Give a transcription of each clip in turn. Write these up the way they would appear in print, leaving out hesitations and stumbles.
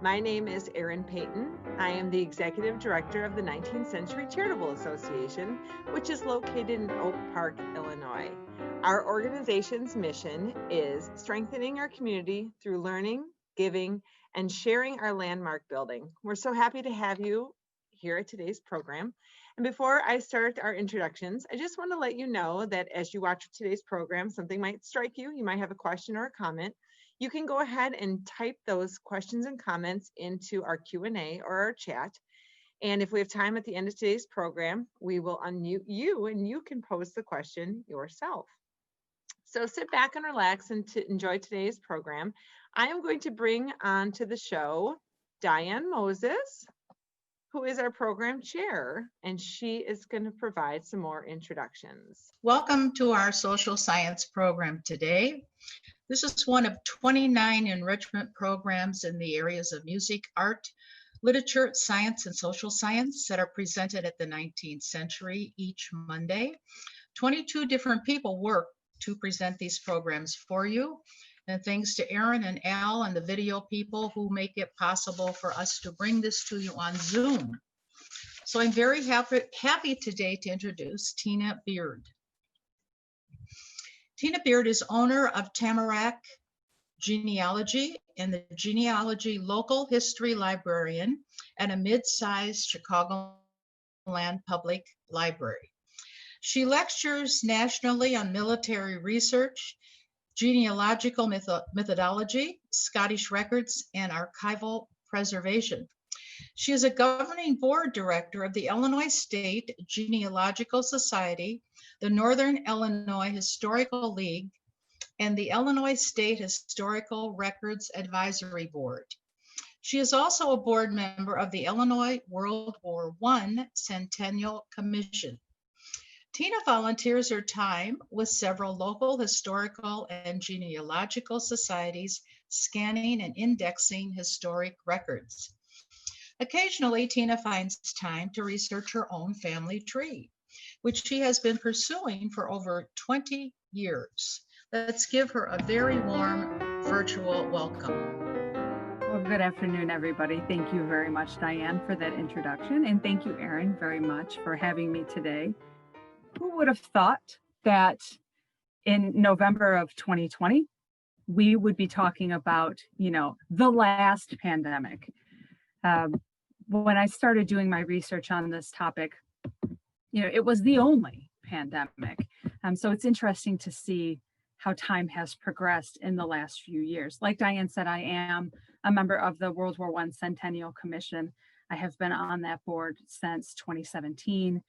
My name is Erin Payton. I am the Executive Director of the 19th Century Charitable Association, which is located in Oak Park, Illinois. Our organization's mission is strengthening our community through learning, giving, and sharing our landmark building. We're so happy to have you here at today's program. And before I start our introductions, I just want to let you know that as you watch today's program, something might strike you. You might have a question or a comment. You can go ahead and type those questions and comments into our Q&A or our chat. And if we have time at the end of today's program, we will unmute you and you can pose the question yourself. So sit back and relax and to enjoy today's program. I am going to bring on to the show Diane Moses, who is our program chair, and she is going to provide some more introductions. Welcome to our social science program today. This is one of 29 enrichment programs in the areas of music, art, literature, science, and social science that are presented at the 19th Century each Monday. 22 different people work to present these programs for you. And thanks to Erin and Al and the video people who make it possible for us to bring this to you on Zoom. So I'm very happy today to introduce Tina Beaird. Tina Beaird is owner of Tamarack Genealogy and the Genealogy Local History Librarian at a mid-sized Chicagoland public library. She lectures nationally on military research, genealogical methodology, Scottish records, and archival preservation. She is a governing board director of the Illinois State Genealogical Society, the Northern Illinois Historical League, and the Illinois State Historical Records Advisory Board. She is also a board member of the Illinois World War I Centennial Commission. Tina volunteers her time with several local historical and genealogical societies, scanning and indexing historic records. Occasionally, Tina finds time to research her own family tree, which she has been pursuing for over 20 years. Let's give her a very warm virtual welcome. Well, good afternoon, everybody. Thank you very much, Diane, for that introduction. And thank you, Erin, very much for having me today. Who would have thought that in November of 2020, we would be talking about, the last pandemic? When I started doing my research on this topic, it was the only pandemic. So it's interesting to see how time has progressed in the last few years. Like Diane said, I am a member of the World War I Centennial Commission. I have been on that board since 2017.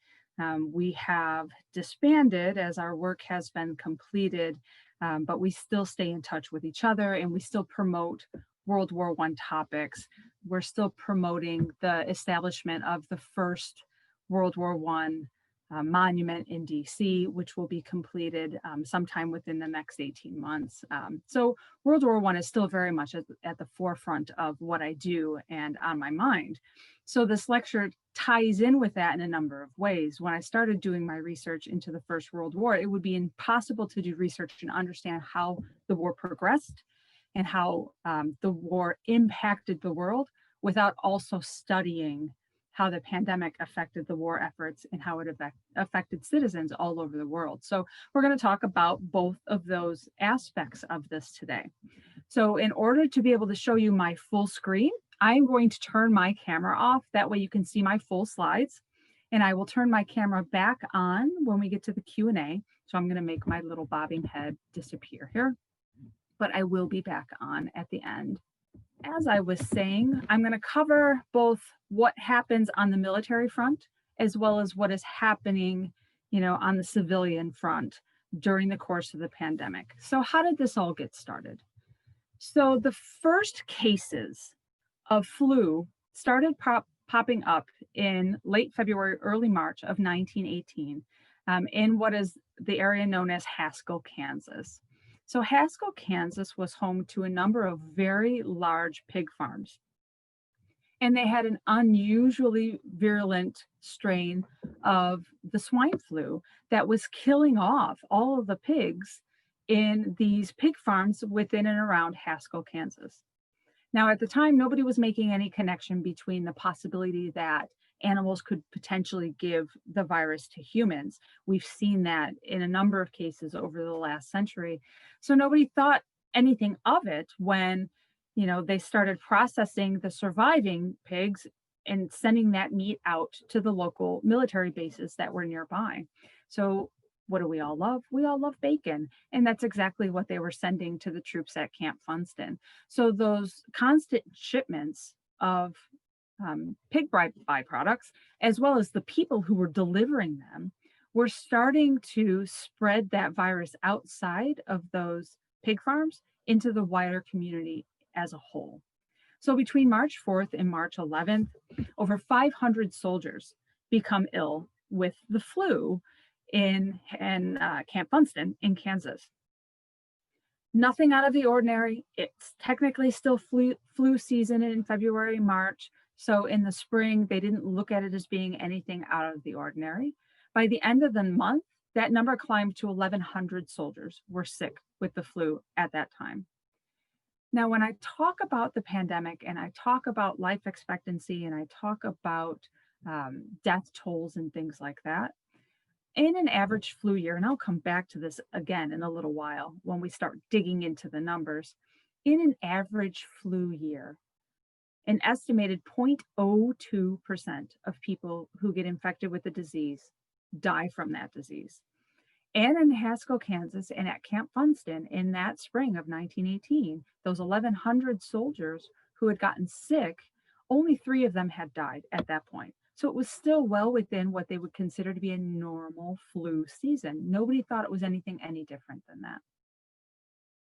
We have disbanded as our work has been completed, but we still stay in touch with each other and we still promote World War I topics. We're still promoting the establishment of the first World War I monument in DC, which will be completed sometime within the next 18 months. So World War I is still very much at the forefront of what I do and on my mind. So this lecture ties in with that in a number of ways. When I started doing my research into the First World War, it would be impossible to do research and understand how the war progressed and how the war impacted the world without also studying how the pandemic affected the war efforts and how it affected citizens all over the world. So we're going to talk about both of those aspects of this today. So in order to be able to show you my full screen, I'm going to turn my camera off. That way you can see my full slides. And I will turn my camera back on when we get to the Q&A. So I'm going to make my little bobbing head disappear here, but I will be back on at the end. As I was saying, I'm going to cover both what happens on the military front as well as what is happening, on the civilian front during the course of the pandemic. So how did this all get started? So the first cases of flu started popping up in late February, early March of 1918 in what is the area known as Haskell, Kansas. So Haskell, Kansas was home to a number of very large pig farms. And they had an unusually virulent strain of the swine flu that was killing off all of the pigs in these pig farms within and around Haskell, Kansas. Now, at the time, nobody was making any connection between the possibility that animals could potentially give the virus to humans. We've seen that in a number of cases over the last century. So nobody thought anything of it when, they started processing the surviving pigs and sending that meat out to the local military bases that were nearby. So what do we all love? We all love bacon. And that's exactly what they were sending to the troops at Camp Funston. So those constant shipments of pig byproducts, as well as the people who were delivering them, were starting to spread that virus outside of those pig farms into the wider community as a whole. So between March 4th and March 11th, over 500 soldiers become ill with the flu in Camp Funston in Kansas. Nothing out of the ordinary. It's technically still flu season in February, March. So in the spring, they didn't look at it as being anything out of the ordinary. By the end of the month, that number climbed to 1,100 soldiers were sick with the flu at that time. Now, when I talk about the pandemic and I talk about life expectancy and I talk about death tolls and things like that, in an average flu year, and I'll come back to this again in a little while when we start digging into the numbers, in an average flu year, an estimated 0.02% of people who get infected with the disease die from that disease. And in Haskell, Kansas, and at Camp Funston in that spring of 1918, those 1,100 soldiers who had gotten sick, only 3 of them had died at that point. So it was still well within what they would consider to be a normal flu season. Nobody thought it was anything any different than that.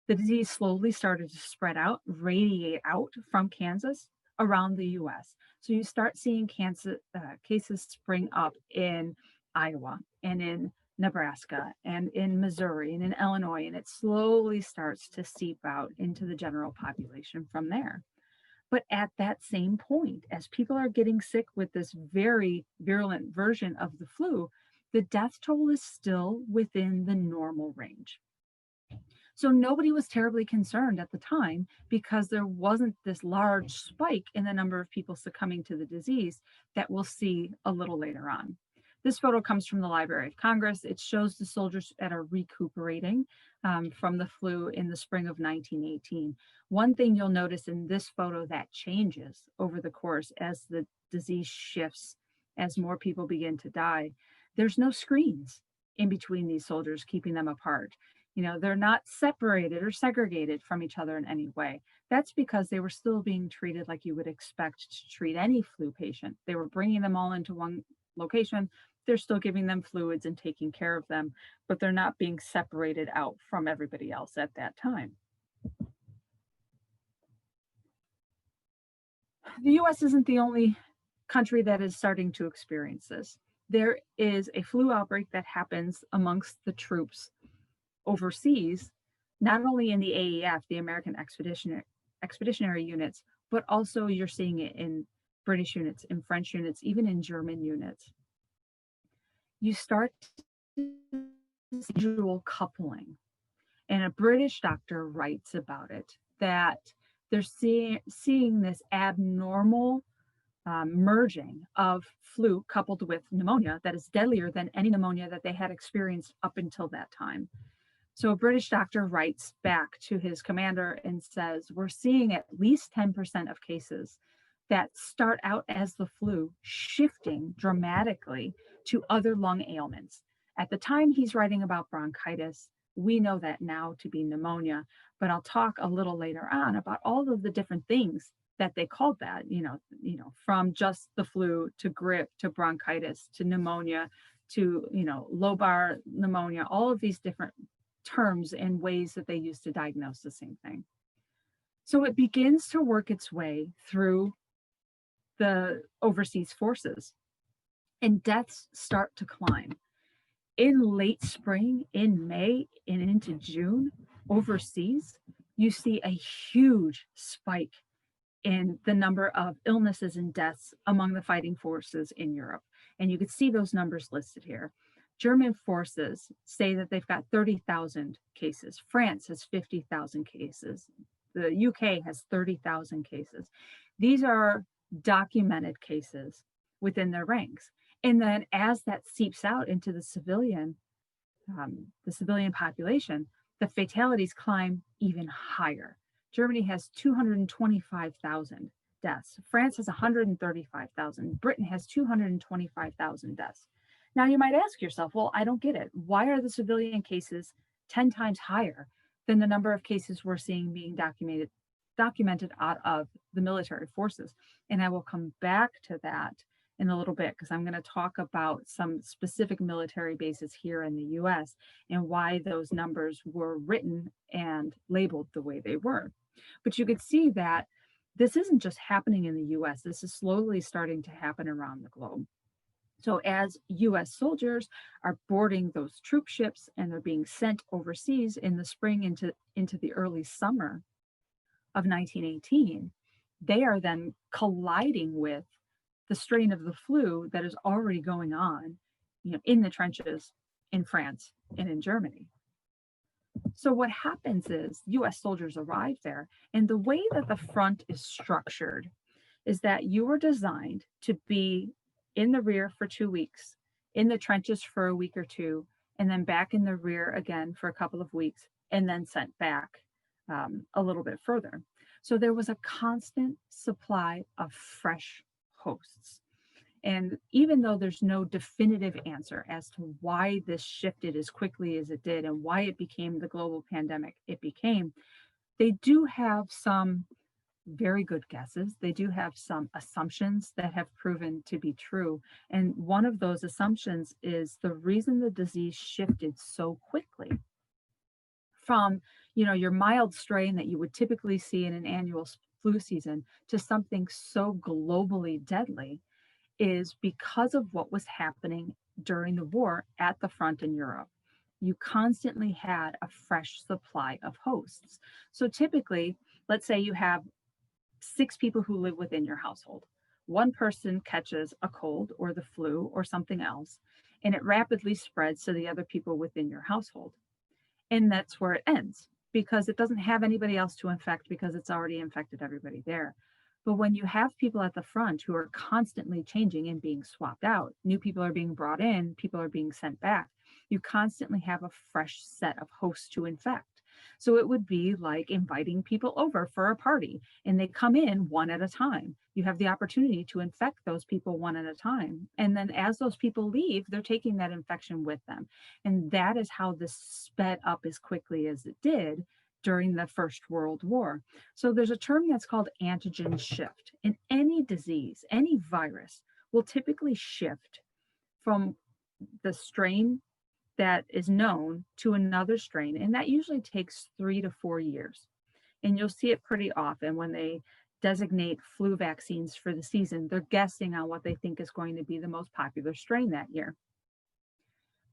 The disease slowly started to spread out, radiate out from Kansas around the US. So you start seeing cases spring up in Iowa and in Nebraska and in Missouri and in Illinois, and it slowly starts to seep out into the general population from there. But at that same point, as people are getting sick with this very virulent version of the flu, the death toll is still within the normal range. So nobody was terribly concerned at the time because there wasn't this large spike in the number of people succumbing to the disease that we'll see a little later on. This photo comes from the Library of Congress. It shows the soldiers that are recuperating from the flu in the spring of 1918. One thing you'll notice in this photo that changes over the course as the disease shifts, as more people begin to die, there's no screens in between these soldiers keeping them apart. They're not separated or segregated from each other in any way. That's because they were still being treated like you would expect to treat any flu patient. They were bringing them all into one location. They're still giving them fluids and taking care of them, but they're not being separated out from everybody else at that time. The US isn't the only country that is starting to experience this. There is a flu outbreak that happens amongst the troops overseas, not only in the AEF, the American Expeditionary Units, but also you're seeing it in British units, in French units, even in German units. You start to see visual coupling. And a British doctor writes about it, that they're seeing this abnormal merging of flu coupled with pneumonia that is deadlier than any pneumonia that they had experienced up until that time. So a British doctor writes back to his commander and says, we're seeing at least 10% of cases that start out as the flu shifting dramatically to other lung ailments. At the time he's writing about bronchitis, we know that now to be pneumonia, but I'll talk a little later on about all of the different things that they called that, from just the flu to grip to bronchitis to pneumonia to, lobar pneumonia, all of these different terms and ways that they use to diagnose the same thing. So it begins to work its way through the overseas forces and deaths start to climb. In late spring, in May, and into June, overseas, you see a huge spike in the number of illnesses and deaths among the fighting forces in Europe. And you can see those numbers listed here. German forces say that they've got 30,000 cases. France has 50,000 cases. The UK has 30,000 cases. These are documented cases within their ranks. And then as that seeps out into the civilian population, the fatalities climb even higher. Germany has 225,000 deaths. France has 135,000. Britain has 225,000 deaths. Now you might ask yourself, well, I don't get it. Why are the civilian cases 10 times higher than the number of cases we're seeing being documented out of the military forces? And I will come back to that in a little bit, because I'm going to talk about some specific military bases here in the US and why those numbers were written and labeled the way they were. But you could see that this isn't just happening in the US, this is slowly starting to happen around the globe. So as US soldiers are boarding those troop ships and they're being sent overseas in the spring into the early summer of 1918, they are then colliding with the strain of the flu that is already going on, in the trenches in France and in Germany. So what happens is US soldiers arrive there, and the way that the front is structured is that you were designed to be in the rear for 2 weeks, in the trenches for a week or two, and then back in the rear again for a couple of weeks, and then sent back a little bit further. So there was a constant supply of fresh hosts. And even though there's no definitive answer as to why this shifted as quickly as it did and why it became the global pandemic it became, they do have some very good guesses. They do have some assumptions that have proven to be true. And one of those assumptions is the reason the disease shifted so quickly from, your mild strain that you would typically see in an annual flu season to something so globally deadly is because of what was happening during the war at the front in Europe. You constantly had a fresh supply of hosts. So typically, let's say you have 6 people who live within your household. One person catches a cold or the flu or something else, and it rapidly spreads to the other people within your household. And that's where it ends, because it doesn't have anybody else to infect because it's already infected everybody there. But when you have people at the front who are constantly changing and being swapped out, new people are being brought in, people are being sent back, you constantly have a fresh set of hosts to infect. So it would be like inviting people over for a party, and they come in one at a time. You have the opportunity to infect those people one at a time. And then as those people leave, they're taking that infection with them. And that is how this sped up as quickly as it did during the First World War. So there's a term that's called antigen shift. In any disease, any virus will typically shift from the strain that is known to another strain, and that usually takes 3 to 4 years. And you'll see it pretty often when they designate flu vaccines for the season. They're guessing on what they think is going to be the most popular strain that year.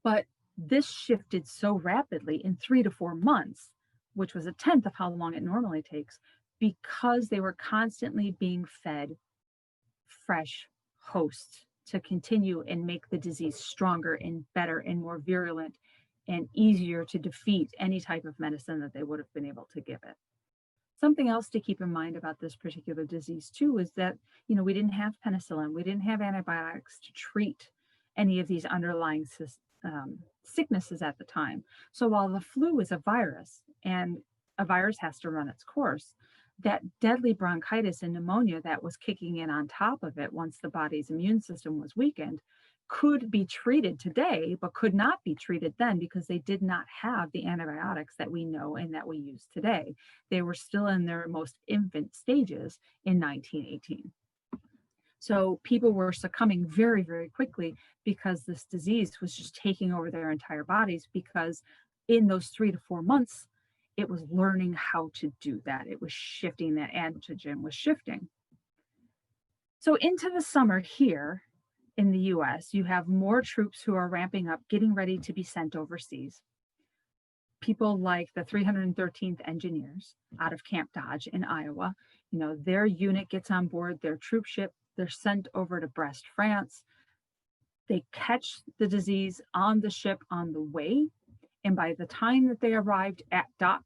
But this shifted so rapidly in 3 to 4 months, which was a tenth of how long it normally takes, because they were constantly being fed fresh hosts to continue and make the disease stronger and better and more virulent and easier to defeat any type of medicine that they would have been able to give it. Something else to keep in mind about this particular disease too is that, we didn't have penicillin, we didn't have antibiotics to treat any of these underlying sicknesses at the time. So while the flu is a virus and a virus has to run its course, that deadly bronchitis and pneumonia that was kicking in on top of it once the body's immune system was weakened could be treated today, but could not be treated then because they did not have the antibiotics that we know and that we use today. They were still in their most infant stages in 1918. So people were succumbing very, very quickly because this disease was just taking over their entire bodies, because in those 3 to 4 months, it was learning how to do that. It was shifting, that antigen was shifting. So into the summer here in the US, you have more troops who are ramping up, getting ready to be sent overseas. People like the 313th Engineers out of Camp Dodge in Iowa, their unit gets on board their troop ship. They're sent over to Brest, France. They catch the disease on the ship on the way. And by the time that they arrived at dock,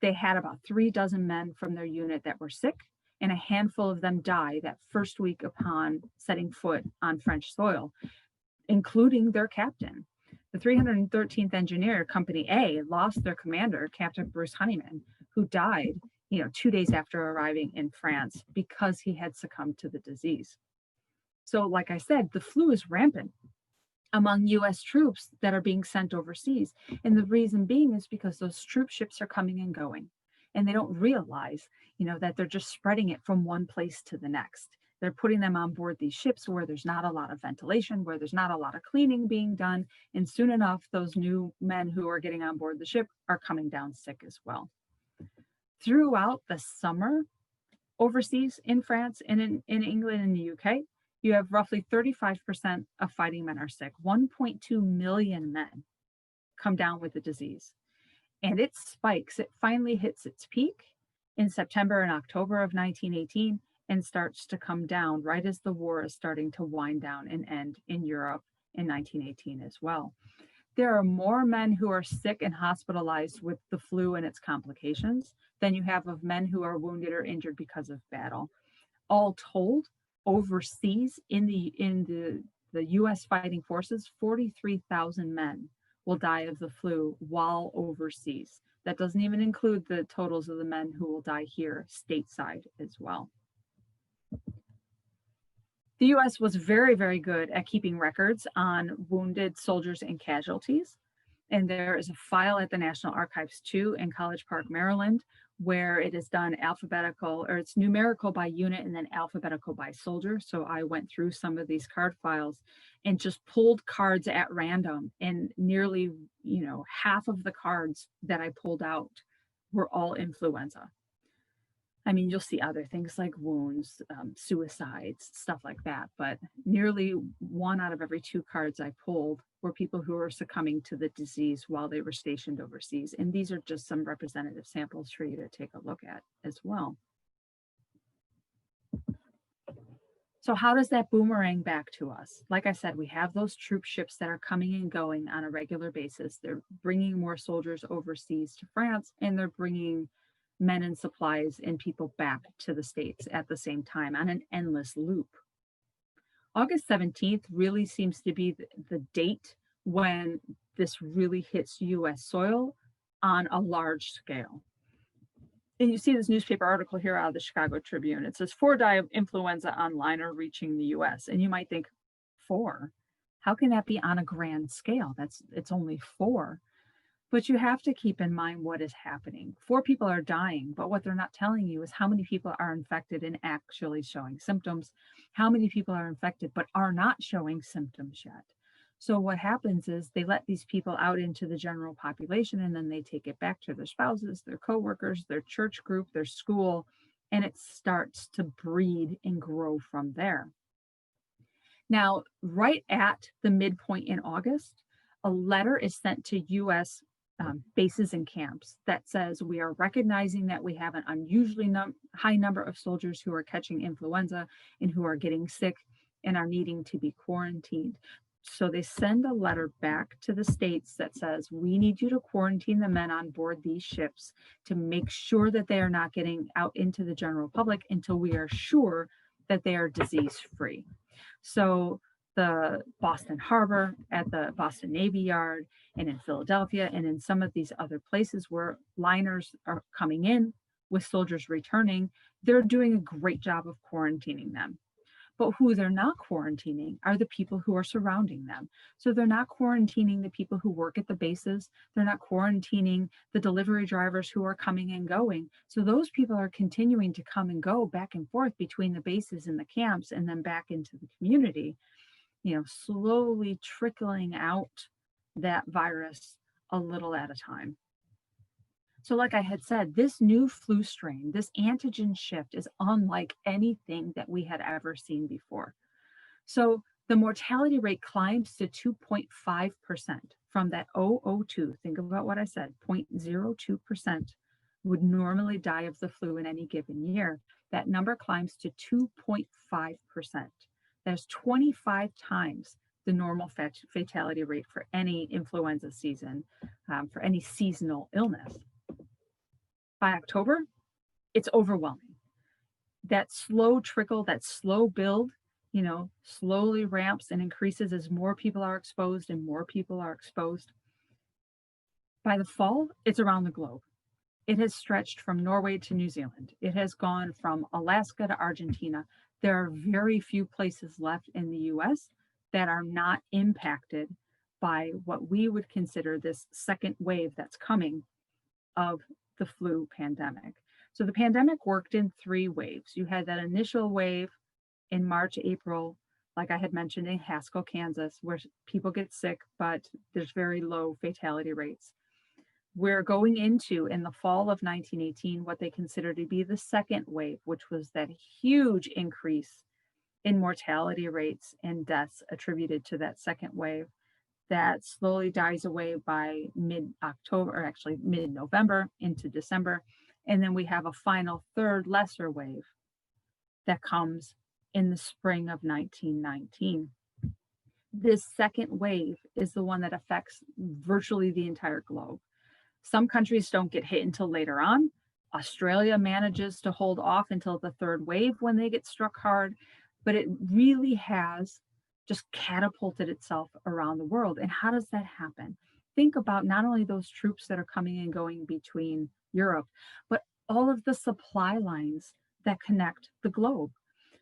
they had about 3 dozen men from their unit that were sick, and a handful of them died that first week upon setting foot on French soil, including their captain. The 313th Engineer, Company A, lost their commander, Captain Bruce Honeyman, who died, 2 days after arriving in France because he had succumbed to the disease. So, like I said, the flu is rampant among US troops that are being sent overseas. And the reason being is because those troop ships are coming and going, and they don't realize, that they're just spreading it from one place to the next. They're putting them on board these ships where there's not a lot of ventilation, where there's not a lot of cleaning being done. And soon enough, those new men who are getting on board the ship are coming down sick as well. Throughout the summer overseas in France and in England and the UK, you have roughly 35% of fighting men are sick. 1.2 million men come down with the disease. And it spikes. It finally hits its peak in September and October of 1918 and starts to come down right as the war is starting to wind down and end in Europe in 1918 as well. There are more men who are sick and hospitalized with the flu and its complications than you have of men who are wounded or injured because of battle. All told, overseas in the US fighting forces, 43,000 men will die of the flu while overseas. That doesn't even include the totals of the men who will die here stateside as well. The US was very, very good at keeping records on wounded soldiers and casualties. And there is a file at the National Archives too in College Park, Maryland, where it is done alphabetical, or it's numerical by unit and then alphabetical by soldier. So I went through some of these card files and just pulled cards at random, and nearly, half of the cards that I pulled out were all influenza. I mean, you'll see other things like wounds, suicides, stuff like that, but nearly 1 out of every 2 cards I pulled were people who were succumbing to the disease while they were stationed overseas. And these are just some representative samples for you to take a look at as well. So how does that boomerang back to us? Like I said, we have those troop ships that are coming and going on a regular basis. They're bringing more soldiers overseas to France, and they're bringing men and supplies and people back to the States at the same time on an endless loop. August 17th really seems to be the date when this really hits US soil on a large scale. And you see this newspaper article here out of the Chicago Tribune. It says 4 die of influenza on liner reaching the US. And you might think, 4? How can that be on a grand scale? It's only 4. But you have to keep in mind what is happening. 4 people are dying, but what they're not telling you is how many people are infected and actually showing symptoms, how many people are infected but are not showing symptoms yet. So what happens is they let these people out into the general population, and then they take it back to their spouses, their coworkers, their church group, their school, and it starts to breed and grow from there. Now, right at the midpoint in August, a letter is sent to US bases and camps that says we are recognizing that we have an unusually high number of soldiers who are catching influenza and who are getting sick and are needing to be quarantined. So they send a letter back to the states that says, we need you to quarantine the men on board these ships to make sure that they are not getting out into the general public until we are sure that they are disease-free. So the Boston Harbor, at the Boston Navy Yard, and in Philadelphia, and in some of these other places where liners are coming in with soldiers returning, they're doing a great job of quarantining them. But who they're not quarantining are the people who are surrounding them. So they're not quarantining the people who work at the bases. They're not quarantining the delivery drivers who are coming and going. So those people are continuing to come and go back and forth between the bases and the camps and then back into the community, slowly trickling out that virus a little at a time. So like I had said, this new flu strain, this antigen shift is unlike anything that we had ever seen before. So the mortality rate climbs to 2.5% from that 0.02. Think about what I said, 0.02% would normally die of the flu in any given year. That number climbs to 2.5%. There's 25 times the normal fatality rate for any influenza season, for any seasonal illness. By October, it's overwhelming. That slow trickle, that slow build, slowly ramps and increases as more people are exposed and more people are exposed. By the fall, it's around the globe. It has stretched from Norway to New Zealand. It has gone from Alaska to Argentina. There are very few places left in the US that are not impacted by what we would consider this second wave that's coming of the flu pandemic. So the pandemic worked in 3 waves. You had that initial wave in March, April, like I had mentioned in Haskell, Kansas, where people get sick, but there's very low fatality rates. We're going into, in the fall of 1918, what they consider to be the second wave, which was that huge increase in mortality rates and deaths attributed to that second wave that slowly dies away by mid-October, or actually mid-November into December. And then we have a final third lesser wave that comes in the spring of 1919. This second wave is the one that affects virtually the entire globe. Some countries don't get hit until later on. Australia manages to hold off until the third wave when they get struck hard, but it really has just catapulted itself around the world. And how does that happen? Think about not only those troops that are coming and going between Europe, but all of the supply lines that connect the globe.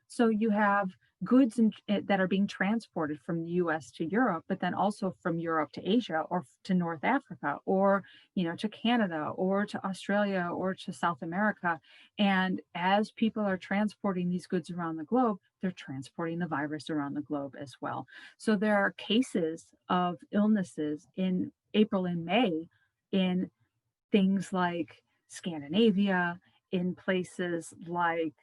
So you have goods that are being transported from the US to Europe, but then also from Europe to Asia or to North Africa or, to Canada or to Australia or to South America. And as people are transporting these goods around the globe, they're transporting the virus around the globe as well. So there are cases of illnesses in April and May in things like Scandinavia, in places like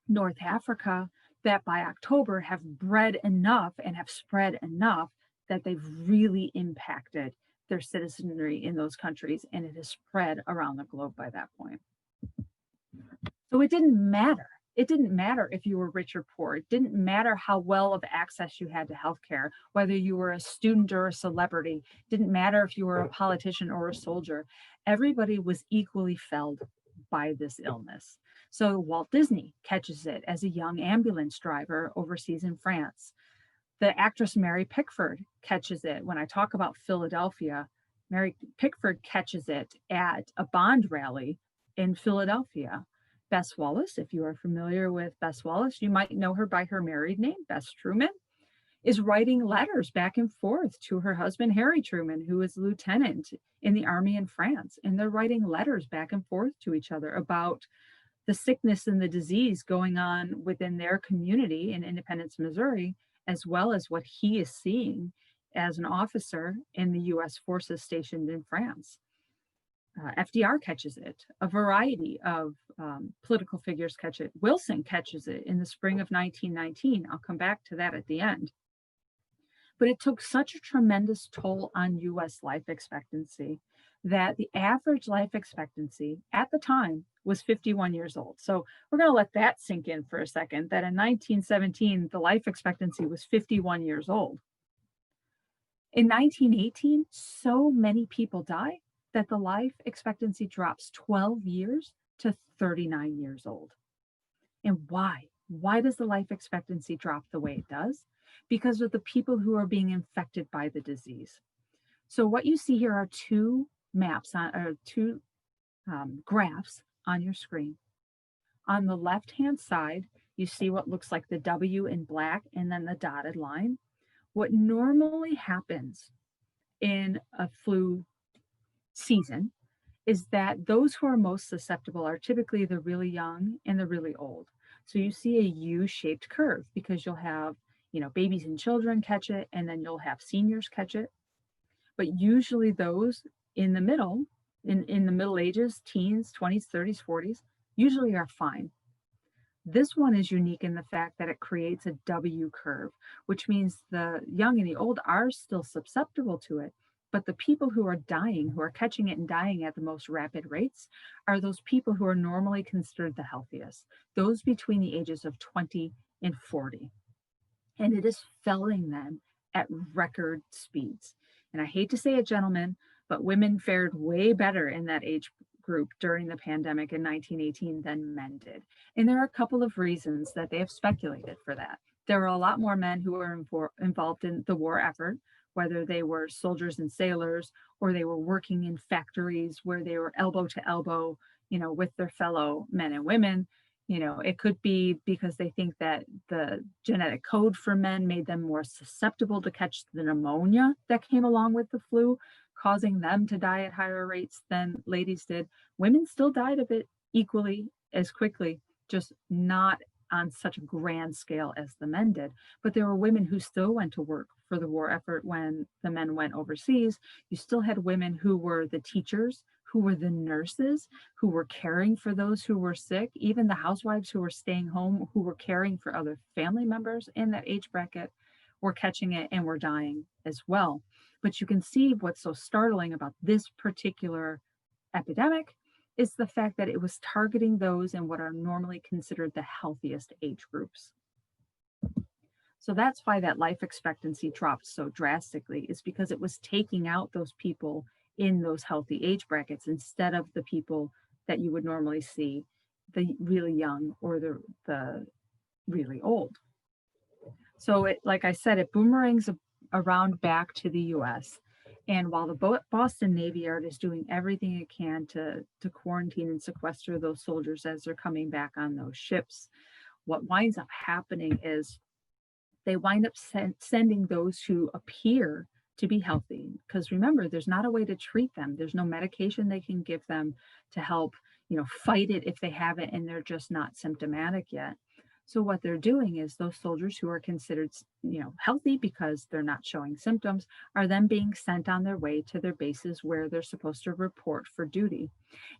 North Africa, that by October have bred enough and have spread enough that they've really impacted their citizenry in those countries, and it has spread around the globe by that point. So it didn't matter. It didn't matter if you were rich or poor. It didn't matter how well of access you had to healthcare, whether you were a student or a celebrity. It didn't matter if you were a politician or a soldier. Everybody was equally felled by this illness. So Walt Disney catches it as a young ambulance driver overseas in France. The actress Mary Pickford catches it. When I talk about Philadelphia, Mary Pickford catches it at a Bond rally in Philadelphia. Bess Wallace, if you are familiar with Bess Wallace, you might know her by her married name, Bess Truman, is writing letters back and forth to her husband, Harry Truman, who is lieutenant in the army in France. And they're writing letters back and forth to each other about the sickness and the disease going on within their community in Independence, Missouri, as well as what he is seeing as an officer in the US forces stationed in France. FDR catches it. A variety of political figures catch it. Wilson catches it in the spring of 1919. I'll come back to that at the end. But it took such a tremendous toll on US life expectancy that the average life expectancy at the time was 51 years old. So we're going to let that sink in for a second, that in 1917, the life expectancy was 51 years old. In 1918, so many people die that the life expectancy drops 12 years to 39 years old. And why? Why does the life expectancy drop the way it does? Because of the people who are being infected by the disease. So what you see here are two graphs on your screen. On the left-hand side, you see what looks like the W in black and then the dotted line. What normally happens in a flu season is that those who are most susceptible are typically the really young and the really old. So you see a U-shaped curve because you'll have, babies and children catch it, and then you'll have seniors catch it. But usually those in the middle, in the middle ages, teens, 20s, 30s, 40s, usually are fine. This one is unique in the fact that it creates a W curve, which means the young and the old are still susceptible to it. But the people who are dying, who are catching it and dying at the most rapid rates, are those people who are normally considered the healthiest, those between the ages of 20 and 40. And it is felling them at record speeds. And I hate to say it, gentlemen, but women fared way better in that age group during the pandemic in 1918 than men did. And there are a couple of reasons that they have speculated for that. There were a lot more men who were involved in the war effort, whether they were soldiers and sailors, or they were working in factories where they were elbow to elbow, with their fellow men and women. It could be because they think that the genetic code for men made them more susceptible to catch the pneumonia that came along with the flu, causing them to die at higher rates than ladies did. Women still died of it equally as quickly, just not on such a grand scale as the men did. But there were women who still went to work for the war effort when the men went overseas. You still had women who were the teachers, who were the nurses, who were caring for those who were sick, even the housewives who were staying home, who were caring for other family members in that age bracket, were catching it and were dying as well. But you can see what's so startling about this particular epidemic is the fact that it was targeting those in what are normally considered the healthiest age groups. So that's why that life expectancy dropped so drastically, is because it was taking out those people in those healthy age brackets instead of the people that you would normally see, the really young or the really old. So it, like I said, it boomerangs around back to the US. And while the Boston Navy Yard is doing everything it can to quarantine and sequester those soldiers as they're coming back on those ships, what winds up happening is they wind up sending those who appear to be healthy. Because remember, there's not a way to treat them. There's no medication they can give them to help, fight it if they have it and they're just not symptomatic yet. So what they're doing is those soldiers who are considered, healthy because they're not showing symptoms are then being sent on their way to their bases where they're supposed to report for duty.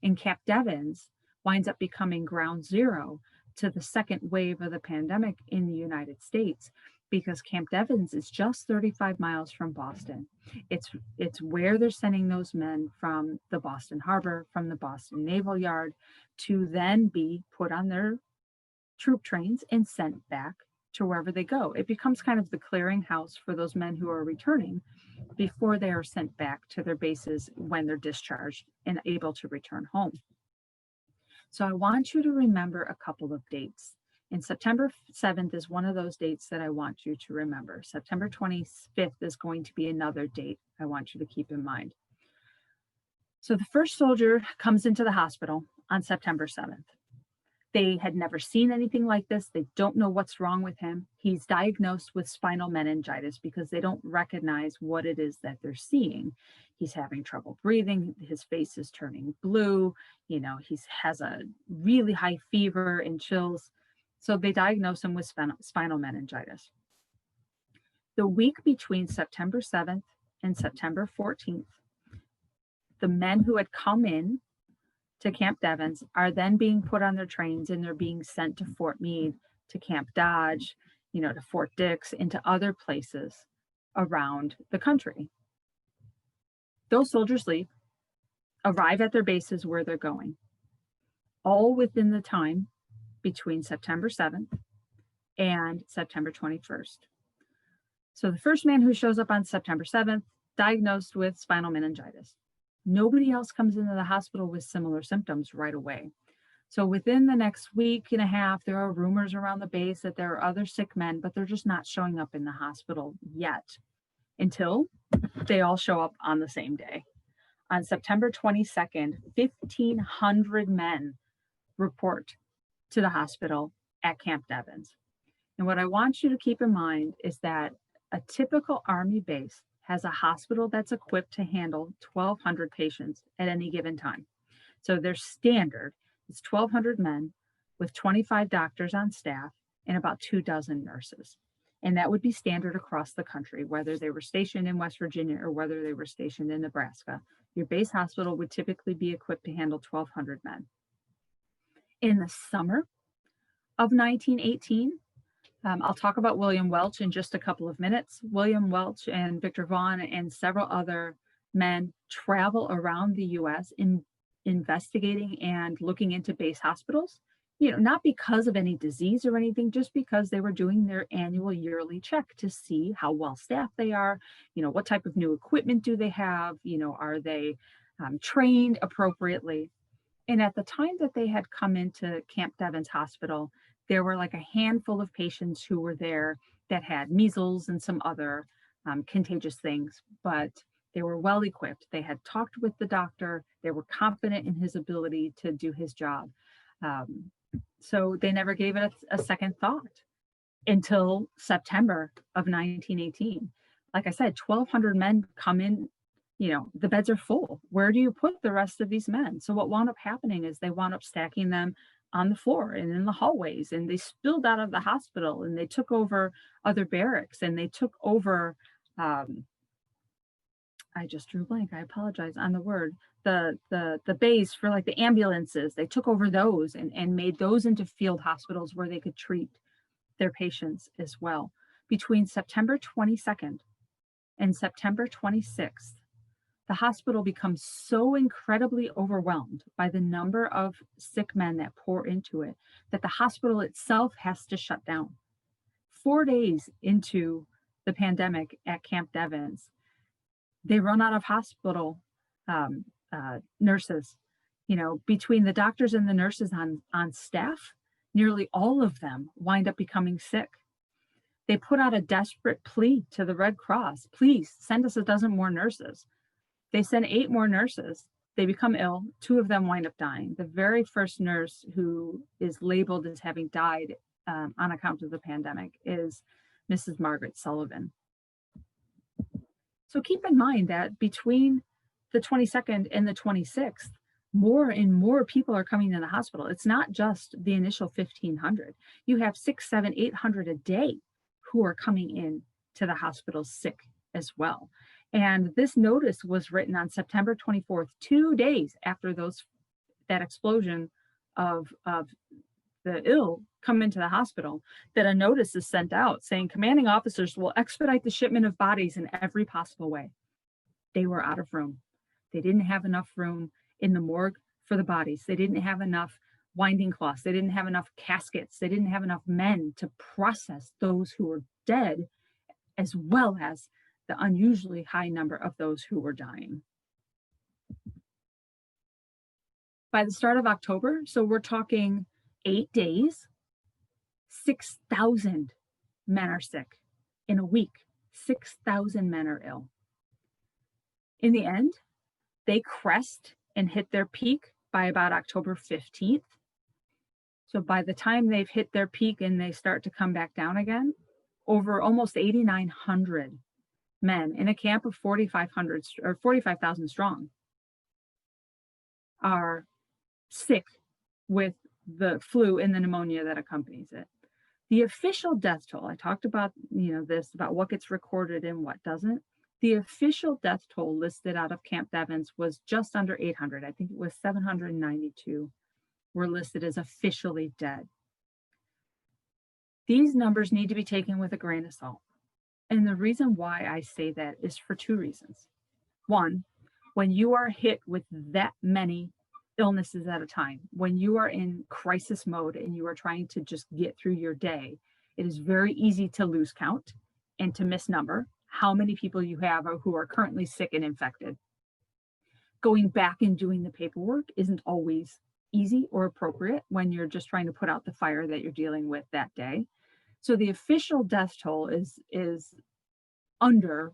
And Camp Devens winds up becoming ground zero to the second wave of the pandemic in the United States, because Camp Devens is just 35 miles from Boston. It's where they're sending those men from the Boston Harbor, from the Boston Naval Yard, to then be put on their troop trains and sent back to wherever they go. It becomes kind of the clearinghouse for those men who are returning before they are sent back to their bases when they're discharged and able to return home. So I want you to remember a couple of dates. And September 7th is one of those dates that I want you to remember. September 25th is going to be another date I want you to keep in mind. So the first soldier comes into the hospital on September 7th. They had never seen anything like this. They don't know what's wrong with him. He's diagnosed with spinal meningitis because they don't recognize what it is that they're seeing. He's having trouble breathing. His face is turning blue. He has a really high fever and chills. So they diagnose him with spinal meningitis. The week between September 7th and September 14th, the men who had come in to Camp Devens are then being put on their trains and they're being sent to Fort Meade, to Camp Dodge, to Fort Dix, and to other places around the country. Those soldiers leave, arrive at their bases where they're going, all within the time between September 7th and September 21st. So the first man who shows up on September 7th, diagnosed with spinal meningitis. Nobody else comes into the hospital with similar symptoms right away. So within the next week and a half, there are rumors around the base that there are other sick men, but they're just not showing up in the hospital yet until they all show up on the same day. On September 22nd, 1,500 men report to the hospital at Camp Devens. And what I want you to keep in mind is that a typical Army base has a hospital that's equipped to handle 1,200 patients at any given time. So their standard is 1,200 men with 25 doctors on staff and about 24 nurses. And that would be standard across the country, whether they were stationed in West Virginia or whether they were stationed in Nebraska. Your base hospital would typically be equipped to handle 1,200 men. In the summer of 1918, I'll talk about William Welch in just a couple of minutes. William Welch and Victor Vaughn and several other men travel around the US in investigating and looking into base hospitals, not because of any disease or anything, just because they were doing their annual yearly check to see how well staffed they are, what type of new equipment do they have, are they trained appropriately. And at the time that they had come into Camp Devens Hospital, there were like a handful of patients who were there that had measles and some other contagious things, but they were well equipped. They had talked with the doctor. They were confident in his ability to do his job. So they never gave it a second thought until September of 1918. Like I said, 1,200 men come in, the beds are full. Where do you put the rest of these men? So what wound up happening is they wound up stacking them on the floor and in the hallways, and they spilled out of the hospital, and they took over other barracks, and they took over, I just drew a blank, I apologize on the word, the bays for like the ambulances. They took over those and made those into field hospitals where they could treat their patients as well. Between September 22nd and September 26th, the hospital becomes so incredibly overwhelmed by the number of sick men that pour into it that the hospital itself has to shut down. 4 days into the pandemic at Camp Devens, they run out of hospital nurses. Between the doctors and the nurses on staff, nearly all of them wind up becoming sick. They put out a desperate plea to the Red Cross, please send us a dozen more nurses. They send 8 more nurses. They become ill. 2 of them wind up dying. The very first nurse who is labeled as having died on account of the pandemic is Mrs. Margaret Sullivan. So keep in mind that between the 22nd and the 26th, more and more people are coming to the hospital. It's not just the initial 1,500. You have 600, 700, 800 a day who are coming in to the hospital sick as well. And this notice was written on September 24th, 2 days after that explosion of the ill come into the hospital, that a notice is sent out saying commanding officers will expedite the shipment of bodies in every possible way. They were out of room. They didn't have enough room in the morgue for the bodies. They didn't have enough winding cloths. They didn't have enough caskets. They didn't have enough men to process those who were dead, as well as the unusually high number of those who were dying. By the start of October, so we're talking 8 days, 6,000 men are sick. In a week, 6,000 men are ill. In the end, they crest and hit their peak by about October 15th. So by the time they've hit their peak and they start to come back down again, over almost 8,900 men in a camp of 4,500 or 45,000 strong are sick with the flu and the pneumonia that accompanies it. The official death toll, I talked about, this, about what gets recorded and what doesn't. The official death toll listed out of Camp Devens was just under 800. I think it was 792 were listed as officially dead. These numbers need to be taken with a grain of salt. And the reason why I say that is for 2 reasons. One, when you are hit with that many illnesses at a time, when you are in crisis mode and you are trying to just get through your day, it is very easy to lose count and to misnumber how many people you have who are currently sick and infected. Going back and doing the paperwork isn't always easy or appropriate when you're just trying to put out the fire that you're dealing with that day. So the official death toll is under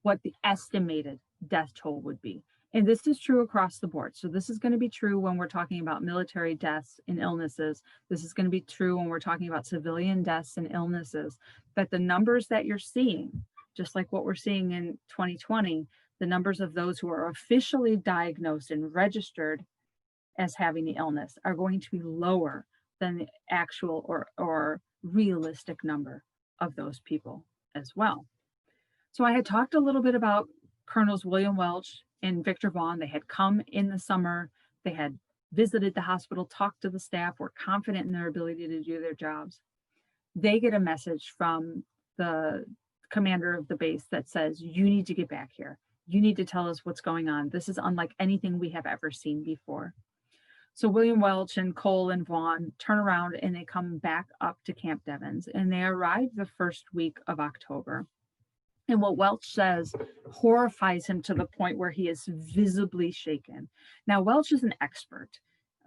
what the estimated death toll would be. And this is true across the board. So this is going to be true when we're talking about military deaths and illnesses. This is going to be true when we're talking about civilian deaths and illnesses. But the numbers that you're seeing, just like what we're seeing in 2020, the numbers of those who are officially diagnosed and registered as having the illness are going to be lower than the actual or realistic number of those people as well. So I had talked a little bit about Colonels William Welch and Victor Vaughn. They had come in the summer. They had visited the hospital, talked to the staff, were confident in their ability to do their jobs. They get a message from the commander of the base that says, you need to get back here. You need to tell us what's going on. This is unlike anything we have ever seen before. So William Welch and Cole and Vaughn turn around and they come back up to Camp Devens, and they arrive the first week of October. And what Welch says horrifies him to the point where he is visibly shaken. Now, Welch is an expert,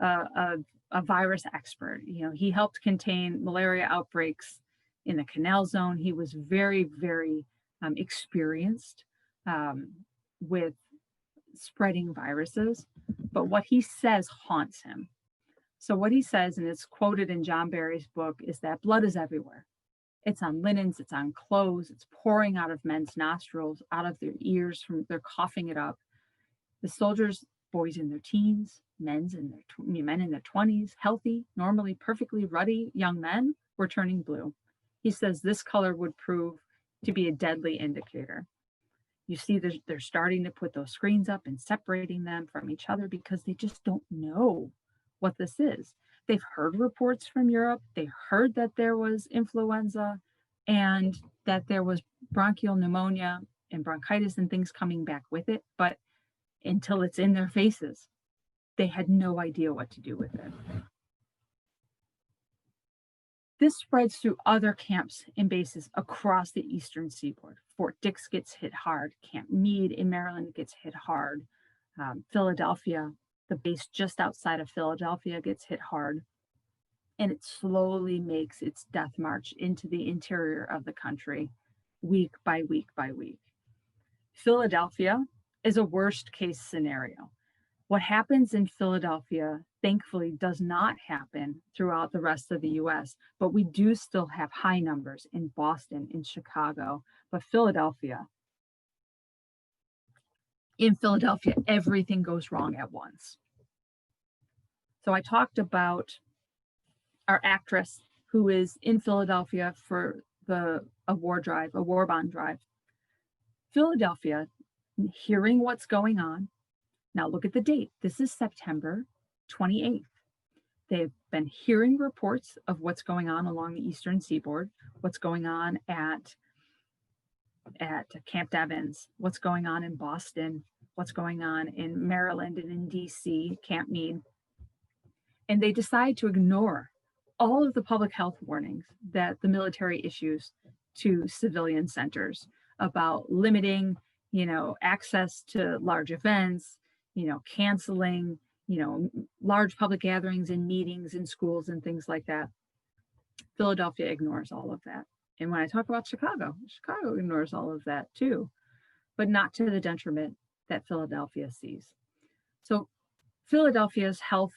a virus expert. You know, he helped contain malaria outbreaks in the Canal Zone. He was very, very experienced with spreading viruses. But what he says haunts him. So what he says, and it's quoted in John Barry's book, is that blood is everywhere. It's on linens, it's on clothes, it's pouring out of men's nostrils, out of their ears, from they're coughing it up. The soldiers, boys in their teens, men in their 20s, healthy, normally perfectly ruddy young men, were turning blue. He says this color would prove to be a deadly indicator. You see, they're starting to put those screens up and separating them from each other because they just don't know what this is. They've heard reports from Europe. They heard that there was influenza and that there was bronchial pneumonia and bronchitis and things coming back with it. But until it's in their faces, they had no idea what to do with it. This spreads through other camps and bases across the eastern seaboard. Fort Dix gets hit hard. Camp Meade in Maryland gets hit hard. Philadelphia, the base just outside of Philadelphia, gets hit hard. And it slowly makes its death march into the interior of the country, week by week by week. Philadelphia is a worst case scenario. What happens in Philadelphia, thankfully, does not happen throughout the rest of the US, but we do still have high numbers in Boston, in Chicago, but Philadelphia, in Philadelphia, everything goes wrong at once. So I talked about our actress who is in Philadelphia for a war bond drive. Philadelphia, hearing what's going on. Now look at the date. This is September 28th. They've been hearing reports of what's going on along the eastern seaboard, what's going on at Camp Devens, what's going on in Boston, what's going on in Maryland and in DC, Camp Meade. And they decide to ignore all of the public health warnings that the military issues to civilian centers about limiting, access to large events, canceling, large public gatherings and meetings in schools and things like that. Philadelphia ignores all of that. And when I talk about Chicago ignores all of that too, but not to the detriment that Philadelphia sees. So Philadelphia's health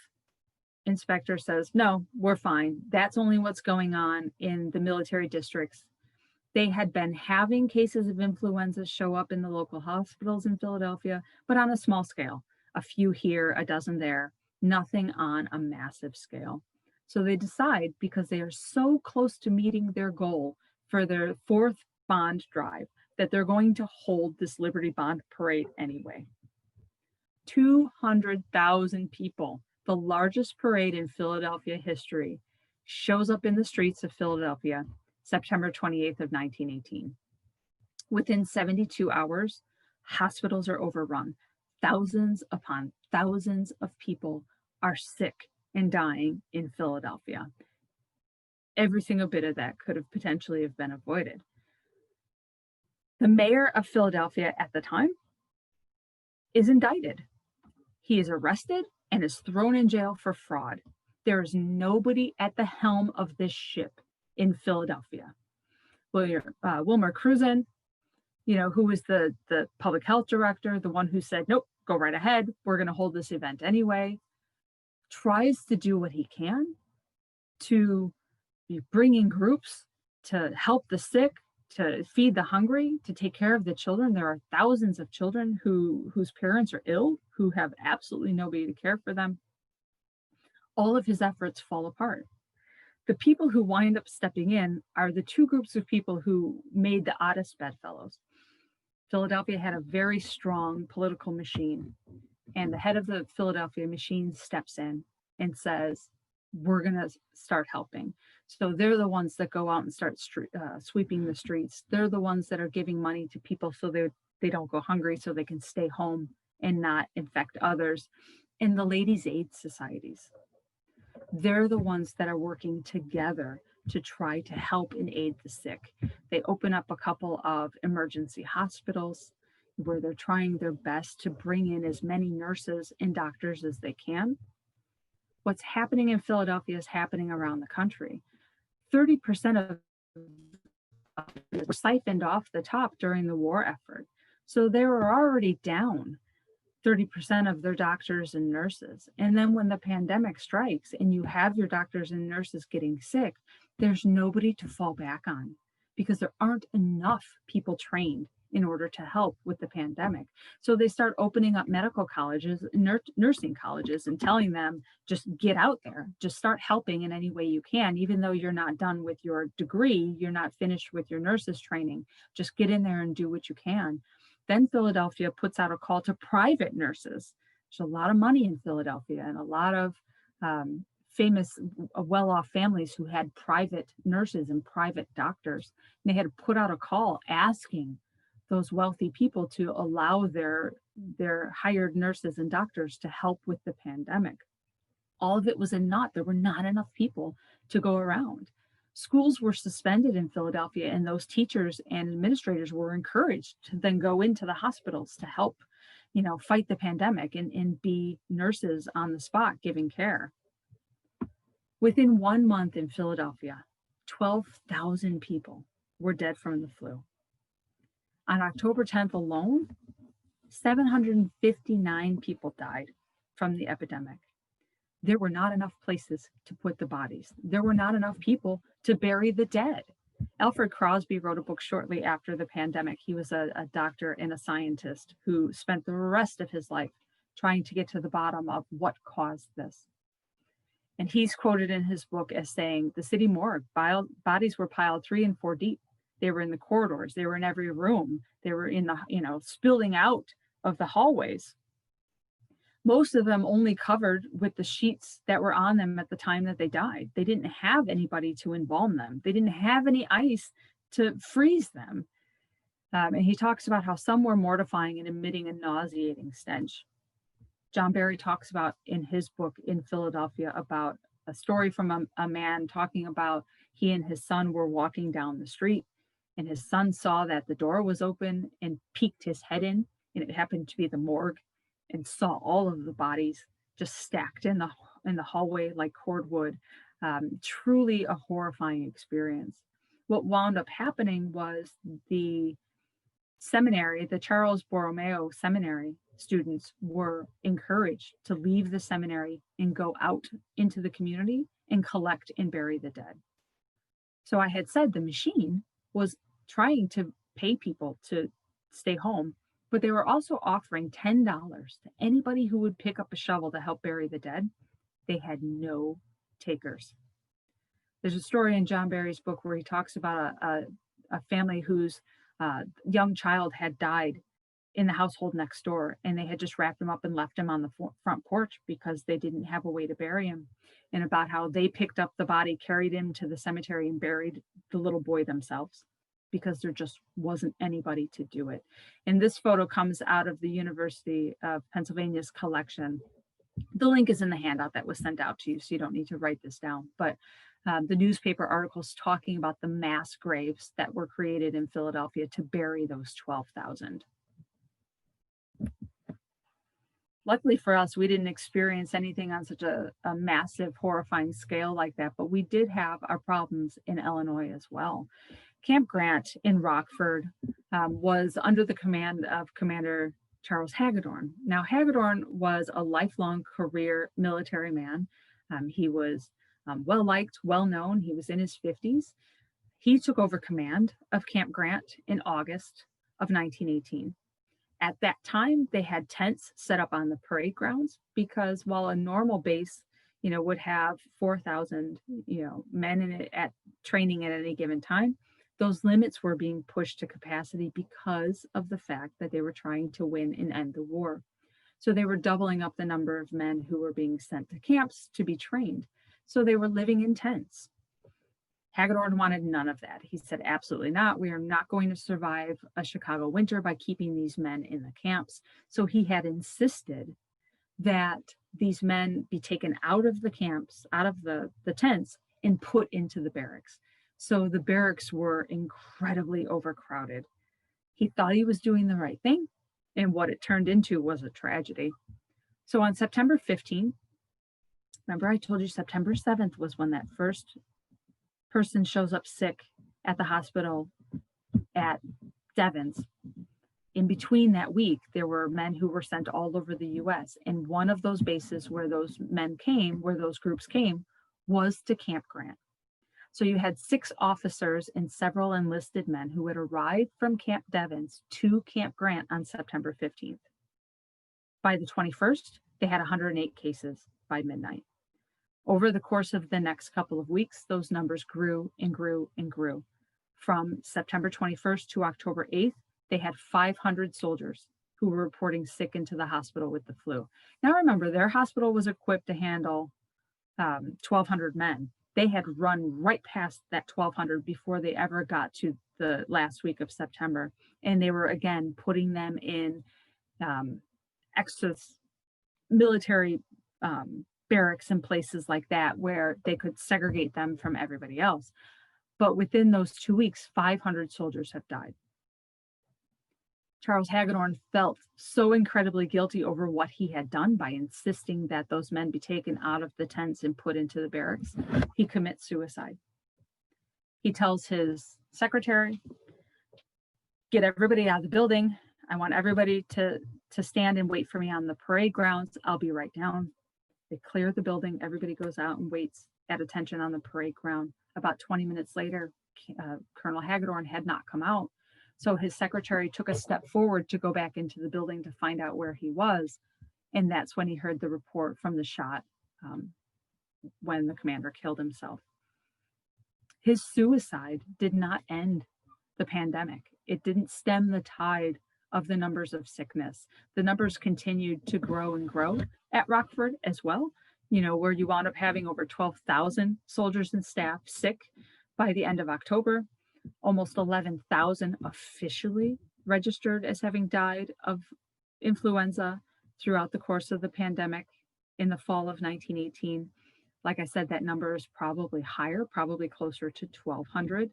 inspector says, no, we're fine. That's only what's going on in the military districts. They had been having cases of influenza show up in the local hospitals in Philadelphia, but on a small scale, a few here, a dozen there, nothing on a massive scale. So they decide, because they are so close to meeting their goal for their 4th bond drive, that they're going to hold this Liberty Bond parade anyway. 200,000 people, the largest parade in Philadelphia history, shows up in the streets of Philadelphia September 28th of 1918. Within 72 hours, hospitals are overrun. Thousands upon thousands of people are sick and dying in Philadelphia. Every single bit of that could have potentially have been avoided. The mayor of Philadelphia at the time is indicted. He is arrested and is thrown in jail for fraud. There is nobody at the helm of this ship in Philadelphia. Wilmer Cruzen, who was the public health director, the one who said, nope, go right ahead, we're going to hold this event anyway, tries to do what he can to bring in groups to help the sick, to feed the hungry, to take care of the children. There are thousands of children whose parents are ill, who have absolutely nobody to care for them. All of his efforts fall apart. The people who wind up stepping in are the two groups of people who made the oddest bedfellows. Philadelphia had a very strong political machine, and the head of the Philadelphia machine steps in and says, we're going to start helping. So they're the ones that go out and start sweeping the streets. They're the ones that are giving money to people so they don't go hungry, so they can stay home and not infect others. And the ladies' aid societies, they're the ones that are working together to try to help and aid the sick. They open up a couple of emergency hospitals where they're trying their best to bring in as many nurses and doctors as they can. What's happening in Philadelphia is happening around the country. 30% of were siphoned off the top during the war effort. So they were already down 30% of their doctors and nurses. And then when the pandemic strikes and you have your doctors and nurses getting sick, there's nobody to fall back on because there aren't enough people trained in order to help with the pandemic. So they start opening up medical colleges, nursing colleges, and telling them, just get out there, just start helping in any way you can, even though you're not done with your degree, you're not finished with your nurses training, just get in there and do what you can. Then Philadelphia puts out a call to private nurses. There's a lot of money in Philadelphia and a lot of famous, well-off families who had private nurses and private doctors. And they had to put out a call asking those wealthy people to allow their hired nurses and doctors to help with the pandemic. All of it was a knot. There were not enough people to go around. Schools were suspended in Philadelphia, and those teachers and administrators were encouraged to then go into the hospitals to help, fight the pandemic and be nurses on the spot giving care. Within 1 month in Philadelphia, 12,000 people were dead from the flu. On October 10th alone, 759 people died from the epidemic. There were not enough places to put the bodies. There were not enough people to bury the dead. Alfred Crosby wrote a book shortly after the pandemic. He was a doctor and a scientist who spent the rest of his life trying to get to the bottom of what caused this. And he's quoted in his book as saying, the city morgue, bodies were piled 3 and 4 deep. They were in the corridors. They were in every room. They were in the, spilling out of the hallways. Most of them only covered with the sheets that were on them at the time that they died. They didn't have anybody to embalm them. They didn't have any ice to freeze them. And he talks about how some were mortifying and emitting a nauseating stench. John Barry talks about in his book in Philadelphia about a story from a man talking about he and his son were walking down the street, and his son saw that the door was open and peeked his head in, and it happened to be the morgue, and saw all of the bodies just stacked in the hallway like cordwood. Truly a horrifying experience. What wound up happening was the seminary, the Charles Borromeo Seminary students were encouraged to leave the seminary and go out into the community and collect and bury the dead. So I had said the machine was trying to pay people to stay home, but they were also offering $10 to anybody who would pick up a shovel to help bury the dead. They had no takers. There's a story in John Barry's book where he talks about a family whose young child had died in the household next door, and they had just wrapped him up and left him on the front porch because they didn't have a way to bury him, and about how they picked up the body, carried him to the cemetery, and buried the little boy themselves because there just wasn't anybody to do it. And this photo comes out of the University of Pennsylvania's collection. The link is in the handout that was sent out to you, so you don't need to write this down. But the newspaper articles talking about the mass graves that were created in Philadelphia to bury those 12,000. Luckily for us, we didn't experience anything on such a massive, horrifying scale like that, but we did have our problems in Illinois as well. Camp Grant in Rockford was under the command of Commander Charles Hagerdorn. Now, Hagerdorn was a lifelong career military man. He was well-liked, well-known. He was in his 50s. He took over command of Camp Grant in August of 1918. At that time, they had tents set up on the parade grounds because while a normal base, would have 4,000, men in it at training at any given time, those limits were being pushed to capacity because of the fact that they were trying to win and end the war. So they were doubling up the number of men who were being sent to camps to be trained. So they were living in tents. Hagerdorn wanted none of that. He said, absolutely not. We are not going to survive a Chicago winter by keeping these men in the camps. So he had insisted that these men be taken out of the camps, out of the tents, and put into the barracks, So the barracks were incredibly overcrowded. He thought he was doing the right thing, and what it turned into was a tragedy. So on September 15th, remember I told you September 7th was when that first person shows up sick at the hospital at Devon's. In between that week, there were men who were sent all over the US. And one of those bases where those men came, where those groups came, was to Camp Grant. So you had 6 officers and several enlisted men who had arrived from Camp Devon's to Camp Grant on September 15th. By the 21st, they had 108 cases by midnight. Over the course of the next couple of weeks, those numbers grew and grew and grew. From September 21st to October 8th, they had 500 soldiers who were reporting sick into the hospital with the flu. Now remember, their hospital was equipped to handle 1,200 men. They had run right past that 1,200 before they ever got to the last week of September. And they were, again, putting them in extra military barracks and places like that where they could segregate them from everybody else. But within those 2 weeks, 500 soldiers have died. Charles Hagerdorn felt so incredibly guilty over what he had done by insisting that those men be taken out of the tents and put into the barracks. He commits suicide. He tells his secretary, get everybody out of the building. I want everybody to stand and wait for me on the parade grounds. I'll be right down. They clear the building. Everybody goes out and waits at attention on the parade ground. About 20 minutes later, Colonel Hagerdorn had not come out. So his secretary took a step forward to go back into the building to find out where he was. And that's when he heard the report from the shot when the commander killed himself. His suicide did not end the pandemic. It didn't stem the tide of the numbers of sickness. The numbers continued to grow and grow at Rockford as well, where you wound up having over 12,000 soldiers and staff sick by the end of October. Almost 11,000 officially registered as having died of influenza throughout the course of the pandemic in the fall of 1918. Like I said, that number is probably higher, probably closer to 1,200.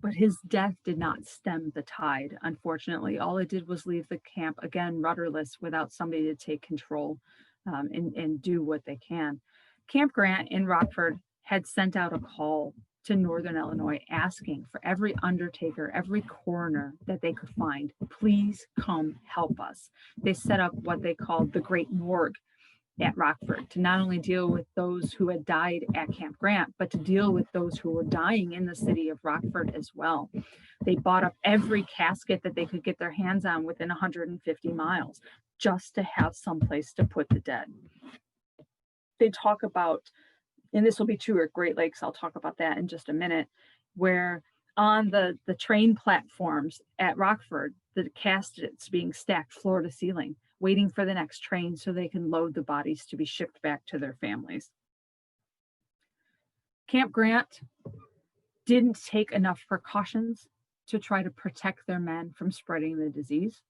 But his death did not stem the tide, unfortunately. All it did was leave the camp, again, rudderless without somebody to take control and do what they can. Camp Grant in Rockford had sent out a call to Northern Illinois asking for every undertaker, every coroner that they could find, please come help us. They set up what they called the Great Morgue at Rockford to not only deal with those who had died at Camp Grant, but to deal with those who were dying in the city of Rockford as well. They bought up every casket that they could get their hands on within 150 miles just to have someplace to put the dead. They talk about, and this will be true at Great Lakes, I'll talk about that in just a minute, where on the train platforms at Rockford, the caskets being stacked floor to ceiling, waiting for the next train so they can load the bodies to be shipped back to their families. Camp Grant didn't take enough precautions to try to protect their men from spreading the disease.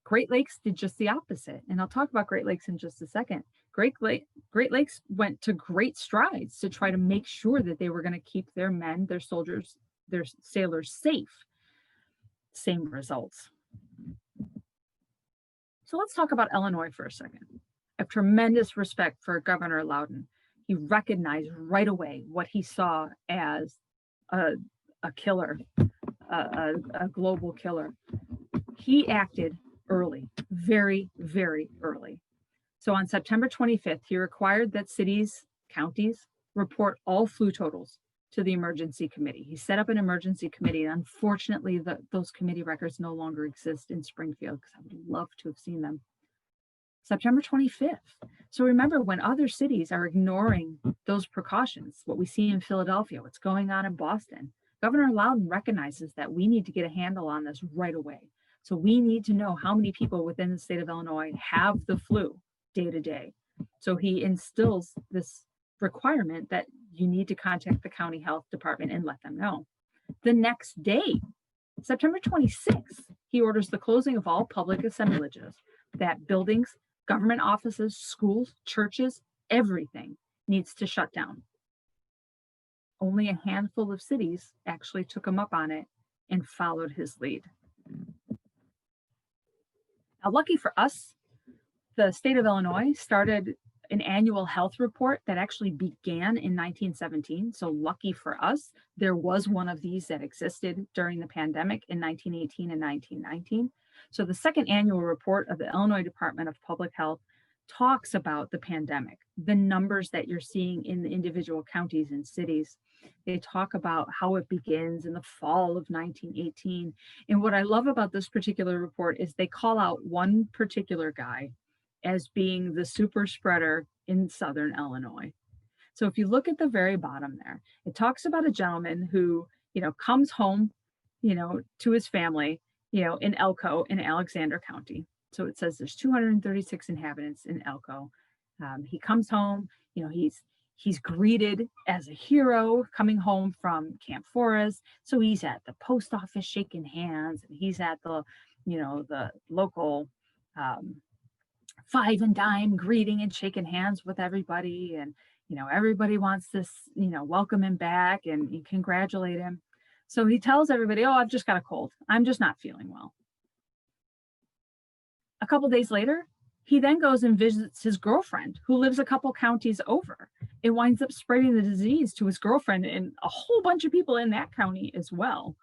Great Lakes did just the opposite, and I'll talk about Great Lakes in just a second. Great Lakes went to great strides to try to make sure that they were going to keep their men, their soldiers, their sailors safe. Same results. So let's talk about Illinois for a second. I have tremendous respect for Governor Loudon. He recognized right away what he saw as a killer, a global killer. He acted early, very, very early. So on September 25th, he required that cities, counties report all flu totals to the emergency committee. He set up an emergency committee, and unfortunately, those committee records no longer exist in Springfield because I would love to have seen them. September 25th. So remember, when other cities are ignoring those precautions, what we see in Philadelphia, what's going on in Boston, Governor Loudon recognizes that we need to get a handle on this right away. So we need to know how many people within the state of Illinois have the flu day to day. So he instills this requirement that you need to contact the county health department and let them know. The next day, September 26th, he orders the closing of all public assemblages, that buildings, government offices, schools, churches, everything needs to shut down. Only a handful of cities actually took him up on it and followed his lead. Now, lucky for us, the state of Illinois started an annual health report that actually began in 1917. So lucky for us, there was one of these that existed during the pandemic in 1918 and 1919. So the second annual report of the Illinois Department of Public Health talks about the pandemic, the numbers that you're seeing in the individual counties and cities. They talk about how it begins in the fall of 1918. And what I love about this particular report is they call out one particular guy as being the super spreader in Southern Illinois. So if you look at the very bottom there, it talks about a gentleman who, comes home, to his family, in Elko in Alexander County. So it says there's 236 inhabitants in Elko. He comes home, he's greeted as a hero coming home from Camp Forest. So he's at the post office shaking hands, and he's at the, the local five and dime greeting and shaking hands with everybody. And, everybody wants this, welcome him back and congratulate him. So he tells everybody, oh, I've just got a cold. I'm just not feeling well. A couple days later, he then goes and visits his girlfriend who lives a couple counties over. It winds up spreading the disease to his girlfriend and a whole bunch of people in that county as well.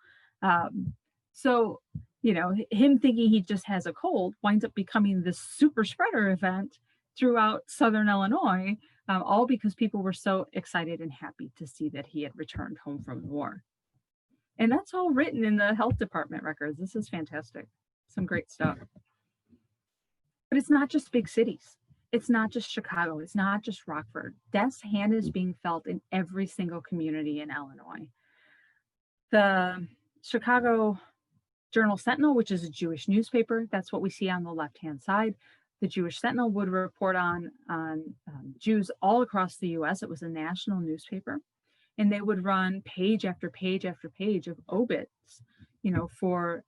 So him thinking he just has a cold winds up becoming this super spreader event throughout Southern Illinois, all because people were so excited and happy to see that he had returned home from the war. And that's all written in the health department records. This is fantastic. Some great stuff. But it's not just big cities. It's not just Chicago. It's not just Rockford. Death's hand is being felt in every single community in Illinois. The Chicago Journal-Sentinel, which is a Jewish newspaper, that's what we see on the left-hand side. The Jewish Sentinel would report on Jews all across the U.S. It was a national newspaper, and they would run page after page after page of obits, for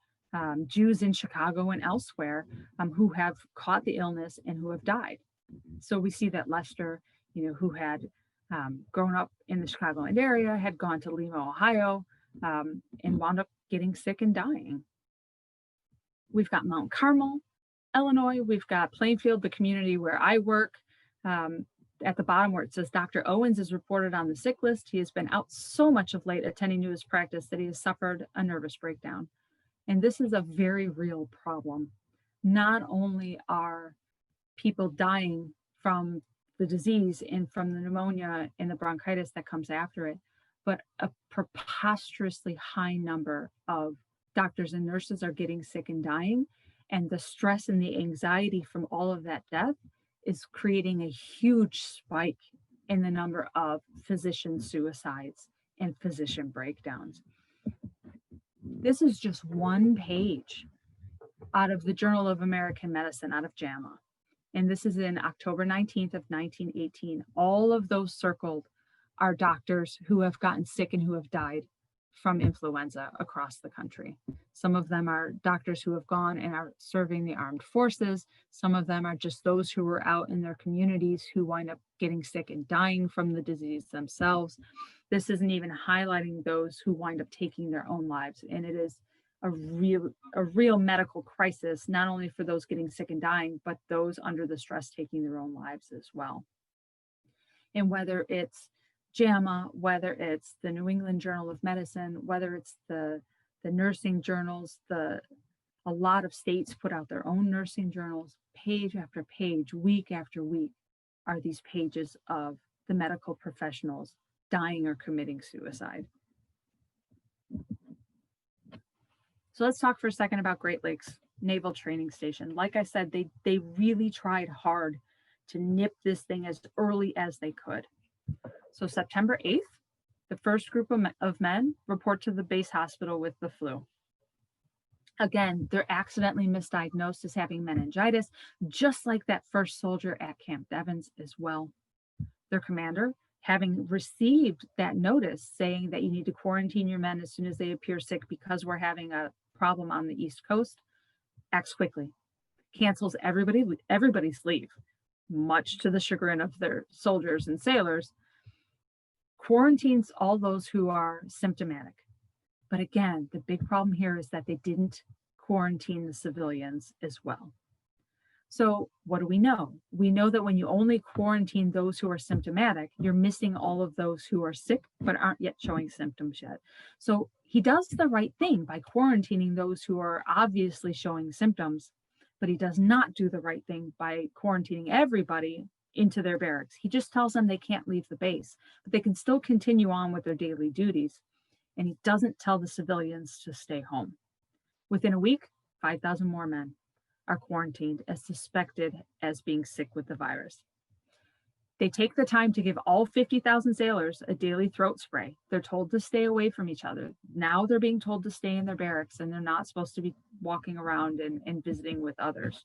Jews in Chicago and elsewhere who have caught the illness and who have died. So we see that Lester, who had grown up in the Chicagoland area, had gone to Lima, Ohio, and wound up getting sick and dying. We've got Mount Carmel, Illinois. We've got Plainfield, the community where I work. At the bottom where it says Dr. Owens is reported on the sick list. He has been out so much of late attending to his practice that he has suffered a nervous breakdown. And this is a very real problem. Not only are people dying from the disease and from the pneumonia and the bronchitis that comes after it, but a preposterously high number of doctors and nurses are getting sick and dying. And the stress and the anxiety from all of that death is creating a huge spike in the number of physician suicides and physician breakdowns. This is just one page out of the Journal of American Medicine, out of JAMA. And this is in October 19th of 1918. All of those circled are doctors who have gotten sick and who have died from influenza across the country. Some of them are doctors who have gone and are serving the armed forces. Some of them are just those who were out in their communities who wind up getting sick and dying from the disease themselves. This isn't even highlighting those who wind up taking their own lives. And it is a real medical crisis, not only for those getting sick and dying, but those under the stress taking their own lives as well. And whether it's JAMA, whether it's the New England Journal of Medicine, whether it's the nursing journals, a lot of states put out their own nursing journals, page after page, week after week, are these pages of the medical professionals dying or committing suicide. So let's talk for a second about Great Lakes Naval Training Station. Like I said, they really tried hard to nip this thing as early as they could. So September 8th, the first group of men report to the base hospital with the flu. Again, they're accidentally misdiagnosed as having meningitis, just like that first soldier at Camp Devens as well. Their commander, having received that notice saying that you need to quarantine your men as soon as they appear sick because we're having a problem on the East Coast, acts quickly, cancels everybody's leave, much to the chagrin of their soldiers and sailors, quarantines all those who are symptomatic. But again, the big problem here is that they didn't quarantine the civilians as well. So what do we know? We know that when you only quarantine those who are symptomatic, you're missing all of those who are sick but aren't yet showing symptoms yet. So he does the right thing by quarantining those who are obviously showing symptoms, but he does not do the right thing by quarantining everybody into their barracks. He just tells them they can't leave the base, but they can still continue on with their daily duties. And he doesn't tell the civilians to stay home. Within a week, 5,000 more men are quarantined as suspected as being sick with the virus. They take the time to give all 50,000 sailors a daily throat spray. They're told to stay away from each other. Now they're being told to stay in their barracks, and they're not supposed to be walking around and visiting with others.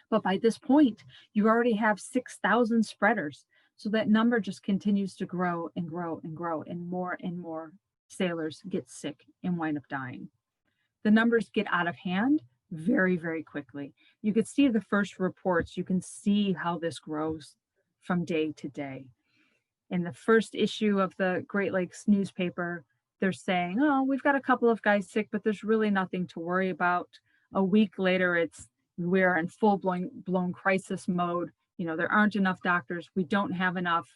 But by this point, you already have 6,000 spreaders. So that number just continues to grow and grow and grow, and more sailors get sick and wind up dying. The numbers get out of hand very, very quickly. You could see the first reports. You can see how this grows from day to day. In the first issue of the Great Lakes newspaper, they're saying, oh, we've got a couple of guys sick, but there's really nothing to worry about. A week later, we're in full-blown crisis mode. You know, there aren't enough doctors. We don't have enough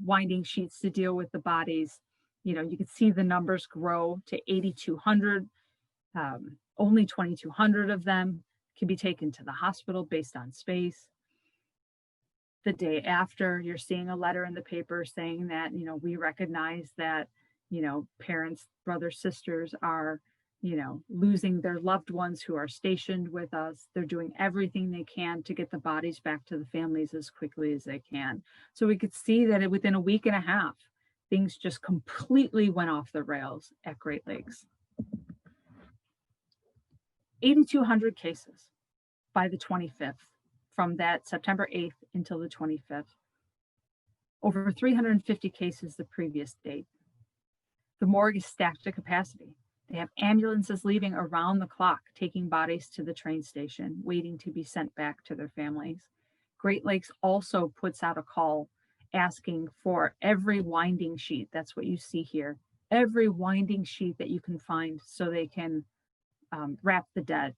winding sheets to deal with the bodies. You know, you can see the numbers grow to 8,200. Only 2,200 of them can be taken to the hospital based on space. The day after, you're seeing a letter in the paper saying that, you know, we recognize that, you know, parents, brothers, sisters are, you know, losing their loved ones who are stationed with us. They're doing everything they can to get the bodies back to the families as quickly as they can. So we could see that within a week and a half, things just completely went off the rails at Great Lakes. 8,200 cases by the 25th, from that September 8th until the 25th. Over 350 cases the previous date. The morgue is stacked to capacity. They have ambulances leaving around the clock, taking bodies to the train station, waiting to be sent back to their families. Great Lakes also puts out a call asking for every winding sheet. That's what you see here. Every winding sheet that you can find so they can wrap the dead,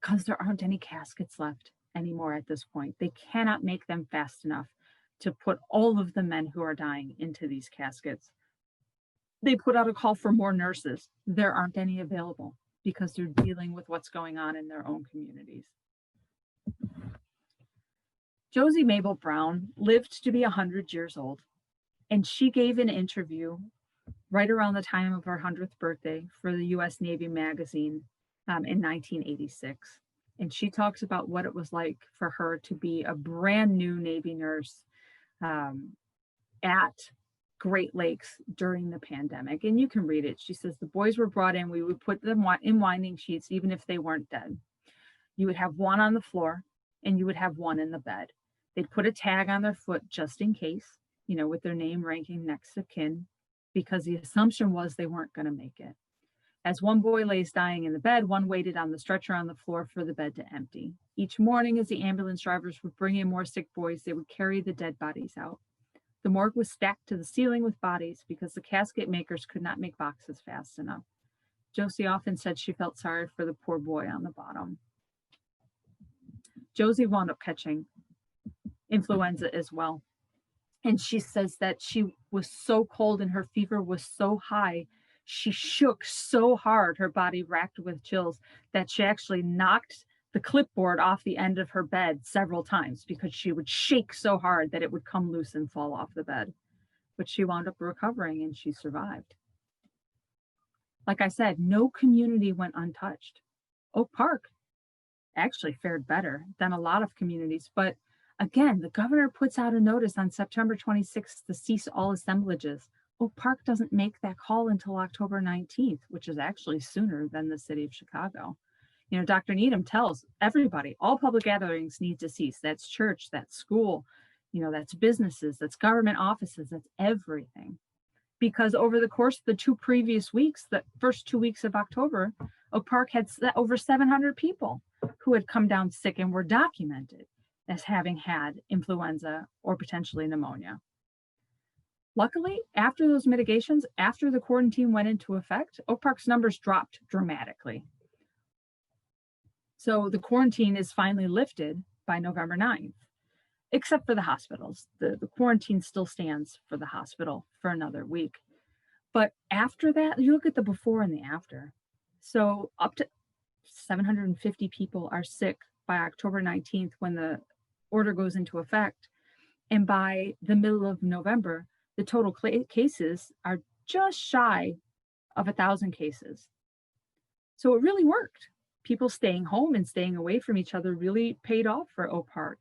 because there aren't any caskets left anymore at this point. They cannot make them fast enough to put all of the men who are dying into these caskets. They put out a call for more nurses. There aren't any available because they're dealing with what's going on in their own communities. Josie Mabel Brown lived to be 100 years old, and she gave an interview right around the time of her 100th birthday for the U.S. Navy magazine in 1986. And she talks about what it was like for her to be a brand new Navy nurse at Great Lakes during the pandemic. And you can read it. She says, the boys were brought in. We would put them in winding sheets, even if they weren't dead. You would have one on the floor and you would have one in the bed. They'd put a tag on their foot just in case, you know, with their name ranking next to kin, because the assumption was they weren't going to make it. As one boy lays dying in the bed, one waited on the stretcher on the floor for the bed to empty. Each morning, as the ambulance drivers would bring in more sick boys, they would carry the dead bodies out. The morgue was stacked to the ceiling with bodies because the casket makers could not make boxes fast enough. Josie often said she felt sorry for the poor boy on the bottom. Josie wound up catching influenza as well. And she says that she was so cold and her fever was so high, she shook so hard, her body racked with chills, that she actually knocked the clipboard off the end of her bed several times because she would shake so hard that it would come loose and fall off the bed. But she wound up recovering and she survived. Like I said, no community went untouched. Oak Park actually fared better than a lot of communities, but again, the governor puts out a notice on September 26th to cease all assemblages. Oak Park doesn't make that call until October 19th, which is actually sooner than the city of Chicago. You know, Dr. Needham tells everybody, all public gatherings need to cease. That's church, that's school, you know, that's businesses, that's government offices, that's everything. Because over the course of the two previous weeks, the first 2 weeks of October, Oak Park had over 700 people who had come down sick and were documented as having had influenza or potentially pneumonia. Luckily, after those mitigations, after the quarantine went into effect, Oak Park's numbers dropped dramatically. So the quarantine is finally lifted by November 9th, except for the hospitals. The quarantine still stands for the hospital for another week. But after that, you look at the before and the after. So up to 750 people are sick by October 19th when the order goes into effect. And by the middle of November, the total cases are just shy of 1,000 cases. So it really worked. People staying home and staying away from each other really paid off for Oak Park.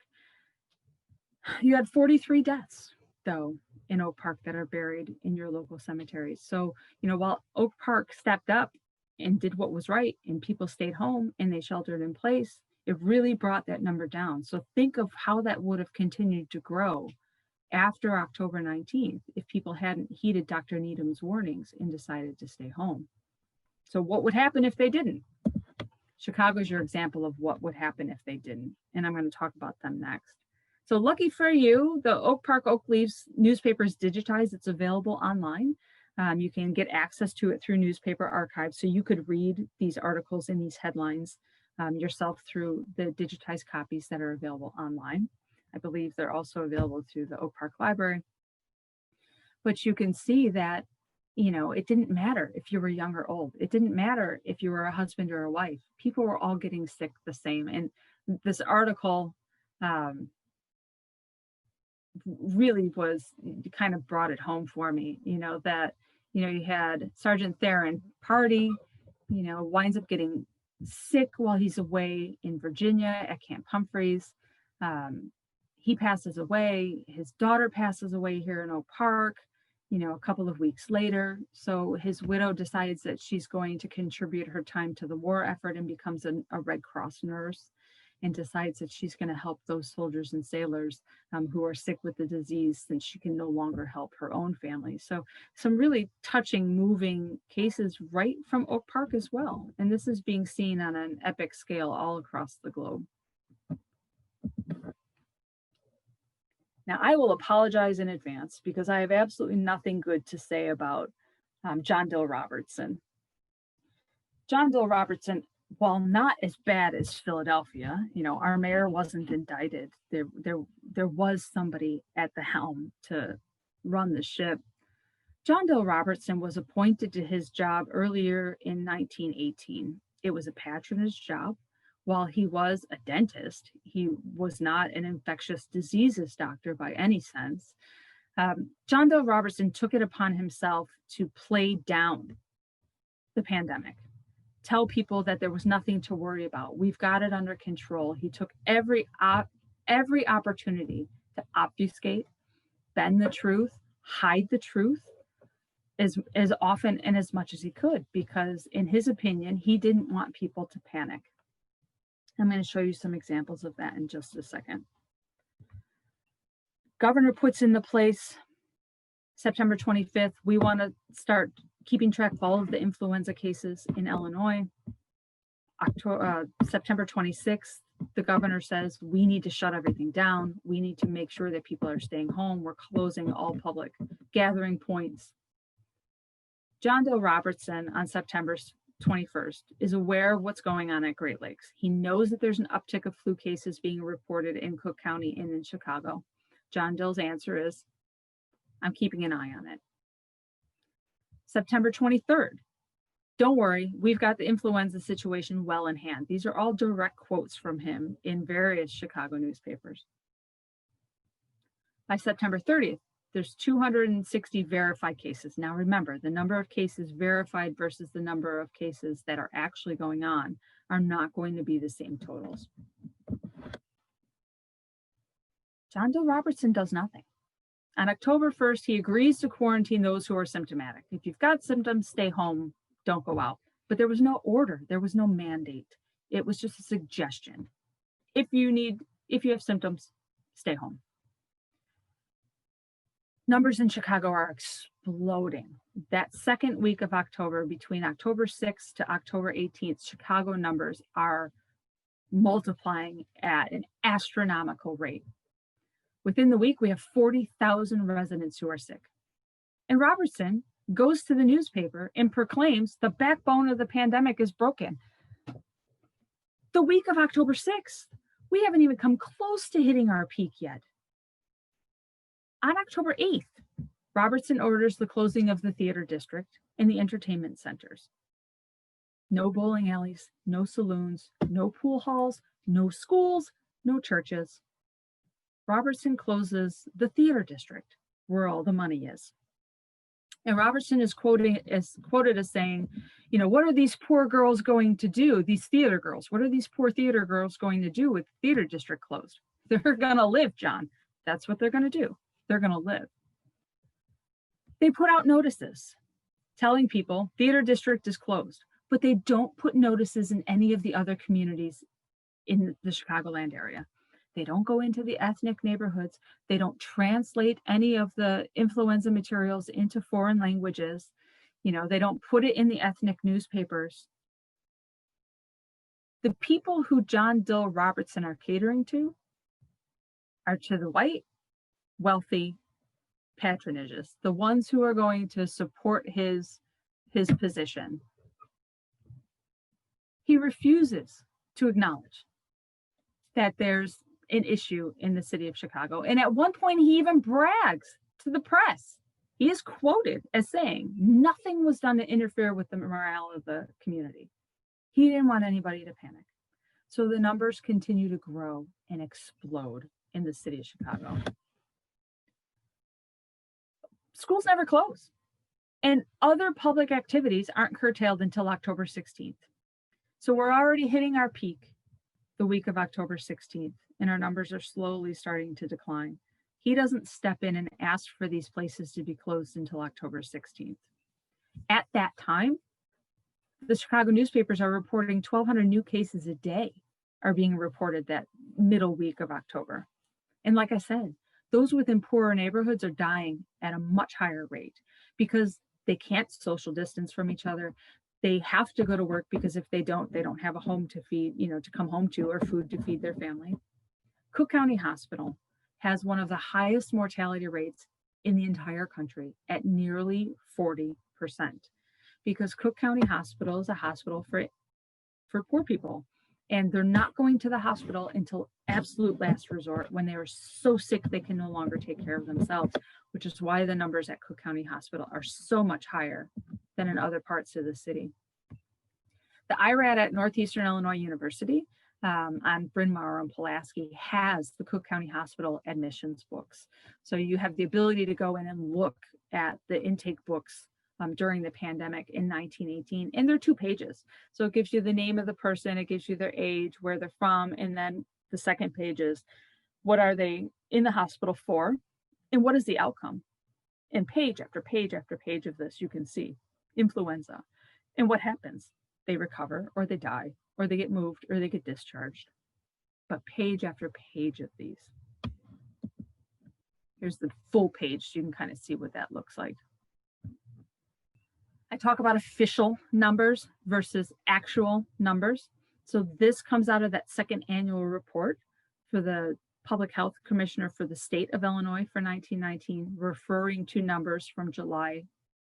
You had 43 deaths, though, in Oak Park that are buried in your local cemeteries. So, while Oak Park stepped up and did what was right and people stayed home and they sheltered in place, it really brought that number down. So think of how that would have continued to grow after October 19th if people hadn't heeded Dr. Needham's warnings and decided to stay home. So what would happen if they didn't? Chicago's your example of what would happen if they didn't, and I'm going to talk about them next. So lucky for you, the Oak Park Oak Leaves newspaper is digitized. It's available online. You can get access to it through newspaper archives, so you could read these articles and these headlines yourself through the digitized copies that are available online. I believe they're also available through the Oak Park Library. But you can see that, it didn't matter if you were young or old. It didn't matter if you were a husband or a wife. People were all getting sick the same. And this article really kind of brought it home for me, that, you had Sergeant Theron Party, winds up getting sick while he's away in Virginia at Camp Humphreys. He passes away. His daughter passes away here in Oak Park, a couple of weeks later. So his widow decides that she's going to contribute her time to the war effort and becomes a Red Cross nurse, and decides that she's going to help those soldiers and sailors who are sick with the disease since she can no longer help her own family. So some really touching, moving cases right from Oak Park as well. And this is being seen on an epic scale all across the globe. Now, I will apologize in advance because I have absolutely nothing good to say about John Dill Robertson. John Dill Robertson, while not as bad as Philadelphia, our mayor wasn't indicted. There was somebody at the helm to run the ship. John Dill Robertson was appointed to his job earlier in 1918. It was a patronage job. While he was a dentist, he was not an infectious diseases doctor by any sense. John Dill Robertson took it upon himself to play down the pandemic, tell people that there was nothing to worry about. We've got it under control. He took every opportunity to obfuscate, bend the truth, hide the truth as often and as much as he could, because in his opinion, he didn't want people to panic. I'm going to show you some examples of that in just a second. Governor puts into place September 25th. We want to start keeping track of all of the influenza cases in Illinois. September 26th, the governor says we need to shut everything down. We need to make sure that people are staying home. We're closing all public gathering points. John Dill Robertson on September 21st is aware of what's going on at Great Lakes. He knows that there's an uptick of flu cases being reported in Cook County and in Chicago. John Dill's answer is, I'm keeping an eye on it. September 23rd, don't worry, we've got the influenza situation well in hand. These are all direct quotes from him in various Chicago newspapers. By September 30th, there's 260 verified cases. Now remember, the number of cases verified versus the number of cases that are actually going on are not going to be the same totals. John Dill Robertson does nothing. On October 1st, he agrees to quarantine those who are symptomatic. If you've got symptoms, stay home, don't go out. But there was no order, there was no mandate. It was just a suggestion. If you have symptoms, stay home. Numbers in Chicago are exploding. That second week of October, between October 6th to October 18th, Chicago numbers are multiplying at an astronomical rate. Within the week, we have 40,000 residents who are sick. And Robertson goes to the newspaper and proclaims the backbone of the pandemic is broken. The week of October 6th, we haven't even come close to hitting our peak yet. On October 8th, Robertson orders the closing of the theater district and the entertainment centers. No bowling alleys, no saloons, no pool halls, no schools, no churches. Robertson closes the theater district, where all the money is. And Robertson is quoted as saying, you know, what are these poor girls going to do? These theater girls, what are these poor theater girls going to do with the theater district closed? They're going to live, John. That's what they're going to do. They're going to live. They put out notices telling people theater district is closed, but they don't put notices in any of the other communities in the Chicagoland area. They don't go into the ethnic neighborhoods. They don't translate any of the influenza materials into foreign languages. You know, they don't put it in the ethnic newspapers. The people who John Dill Robertson are catering to are to the white, wealthy patronages, the ones who are going to support his position. He refuses to acknowledge that there's an issue in the city of Chicago. And at one point, he even brags to the press. He is quoted as saying, nothing was done to interfere with the morale of the community. He didn't want anybody to panic. So the numbers continue to grow and explode in the city of Chicago. Schools never close, and other public activities aren't curtailed until October 16th. So we're already hitting our peak the week of October 16th, and our numbers are slowly starting to decline. He doesn't step in and ask for these places to be closed until October 16th. At that time, the Chicago newspapers are reporting 1,200 new cases a day are being reported that middle week of October. And like I said, those within poorer neighborhoods are dying at a much higher rate because they can't social distance from each other. They have to go to work because if they don't have a home to feed, to come home to, or food to feed their family. Cook County Hospital has one of the highest mortality rates in the entire country at nearly 40%, because Cook County Hospital is a hospital for poor people. And they're not going to the hospital until absolute last resort, when they are so sick they can no longer take care of themselves, which is why the numbers at Cook County Hospital are so much higher than in other parts of the city. The IRAD at Northeastern Illinois University on Bryn Mawr and Pulaski has the Cook County Hospital admissions books. So you have the ability to go in and look at the intake books during the pandemic in 1918, and they're 2 pages. So it gives you the name of the person, it gives you their age, where they're from, and then the second page is what are they in the hospital for, and what is the outcome? And page after page after page of this, you can see influenza. And what happens? They recover, or they die, or they get moved, or they get discharged. But page after page of these. Here's the full page, so you can kind of see what that looks like. I talk about official numbers versus actual numbers. So this comes out of that second annual report for the Public Health Commissioner for the state of Illinois for 1919, referring to numbers from July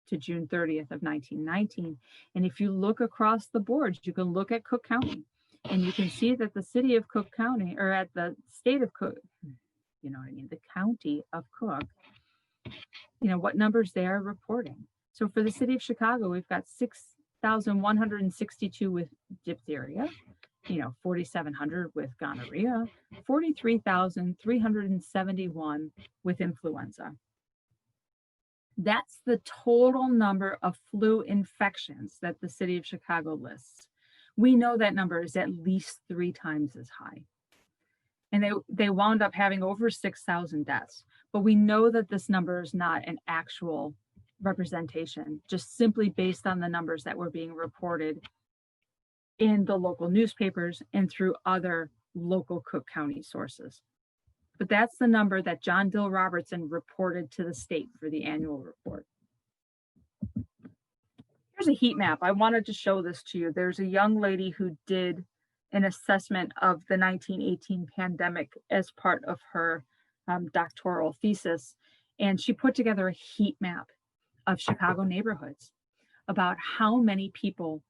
to June 30th of 1919. And if you look across the board, you can look at Cook County, and you can see that the city of Cook County, or at the state of Cook, the county of Cook, what numbers they are reporting. So for the city of Chicago, we've got 6,162 with diphtheria, 4,700 with gonorrhea, 43,371 with influenza. That's the total number of flu infections that the city of Chicago lists. We know that number is at least 3 times as high. And they wound up having over 6,000 deaths. But we know that this number is not an actual representation, just simply based on the numbers that were being reported in the local newspapers and through other local Cook County sources. But that's the number that John Dill Robertson reported to the state for the annual report. Here's a heat map. I wanted to show this to you. There's a young lady who did an assessment of the 1918 pandemic as part of her doctoral thesis, and she put together a heat map. of Chicago neighborhoods about how many people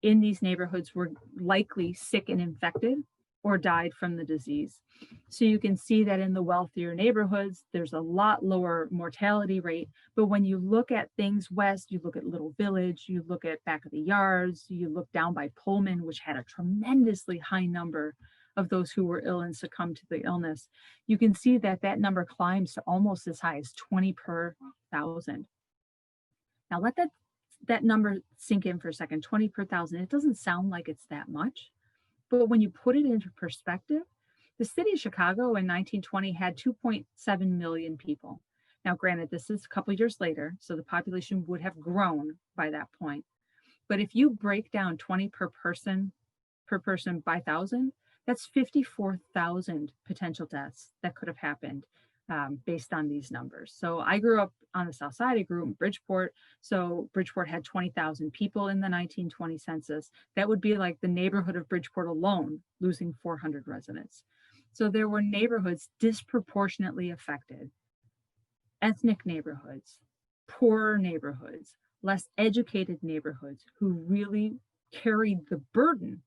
in these neighborhoods were likely sick and infected or died from the disease. So you can see that in the wealthier neighborhoods, there's a lot lower mortality rate. But when you look at things west, you look at Little Village, you look at back of the yards, you look down by Pullman, which had a tremendously high number of those who were ill and succumbed to the illness, you can see that that number climbs to almost as high as 20 per thousand. Now let that number sink in for a second, 20 per thousand. It doesn't sound like it's that much, but when you put it into perspective, the city of Chicago in 1920 had 2.7 million people. Now, granted, this is a couple of years later, so the population would have grown by that point. But if you break down 20 per person by 1,000, that's 54,000 potential deaths that could have happened based on these numbers. So I grew up on the South Side. I grew up in Bridgeport. So Bridgeport had 20,000 people in the 1920 census. That would be like the neighborhood of Bridgeport alone losing 400 residents. So there were neighborhoods disproportionately affected. Ethnic neighborhoods, poorer neighborhoods, less educated neighborhoods who really carried the burden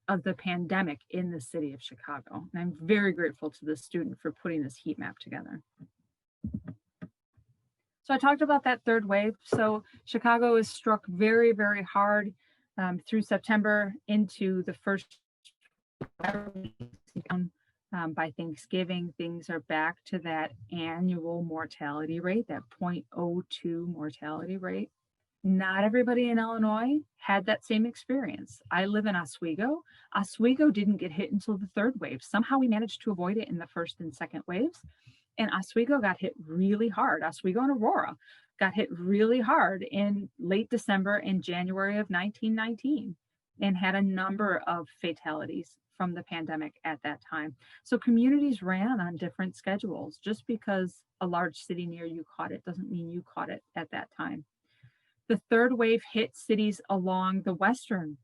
of the pandemic in the city of Chicago. And I'm very grateful to the student for putting this heat map together. So I talked about that third wave. So Chicago is struck very, very hard through September into the first by Thanksgiving. Things are back to that annual mortality rate, that 0.02 mortality rate. Not everybody in Illinois had that same experience. I live in Oswego. Oswego didn't get hit until the third wave. Somehow we managed to avoid it in the first and second waves. And Oswego got hit really hard. Oswego and Aurora got hit really hard in late December and January of 1919 and had a number of fatalities from the pandemic at that time. So communities ran on different schedules. Just because a large city near you caught it doesn't mean you caught it at that time. The third wave hit cities along the western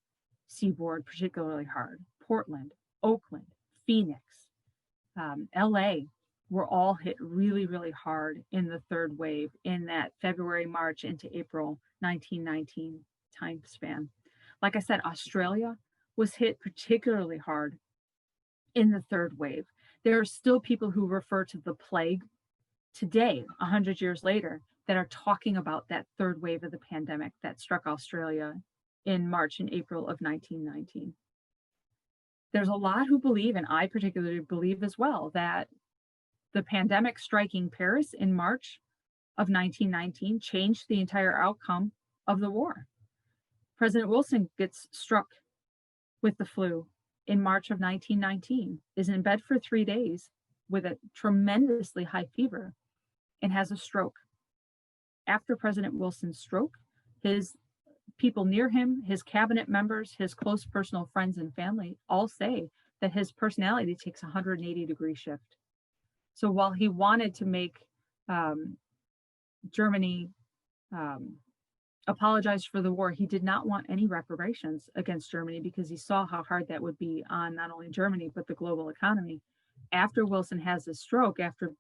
seaboard particularly hard. Portland, Oakland, Phoenix, LA were all hit really, really hard in the third wave in that February, March into April 1919 time span. Like I said, Australia was hit particularly hard in the third wave. There are still people who refer to the plague today, 100 years later, that are talking about that third wave of the pandemic that struck Australia in March and April of 1919. There's a lot who believe, and I particularly believe as well, that the pandemic striking Paris in March of 1919 changed the entire outcome of the war. President Wilson gets struck with the flu in March of 1919, is in bed for 3 days with a tremendously high fever, and has a stroke. After President Wilson's stroke, his people near him, his cabinet members, his close personal friends and family all say that his personality takes a 180-degree shift. So while he wanted to make Germany apologize for the war, he did not want any reparations against Germany because he saw how hard that would be on not only Germany, but the global economy. After Wilson has a stroke, after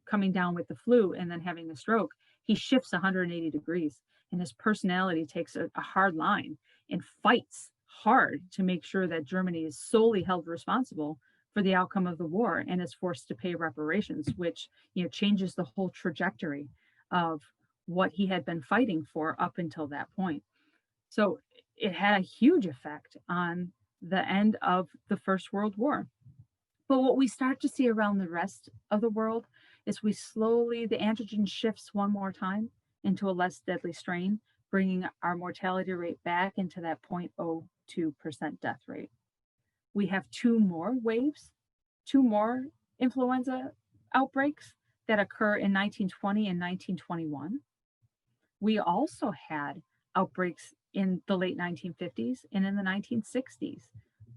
coming down with the flu and then having a stroke, he shifts 180 degrees and his personality takes a hard line and fights hard to make sure that Germany is solely held responsible for the outcome of the war and is forced to pay reparations, which changes the whole trajectory of what he had been fighting for up until that point. So it had a huge effect on the end of the First World War. But what we start to see around the rest of the world is the antigen shifts one more time into a less deadly strain, bringing our mortality rate back into that 0.02% death rate. We have two more influenza outbreaks that occur in 1920 and 1921. We also had outbreaks in the late 1950s and in the 1960s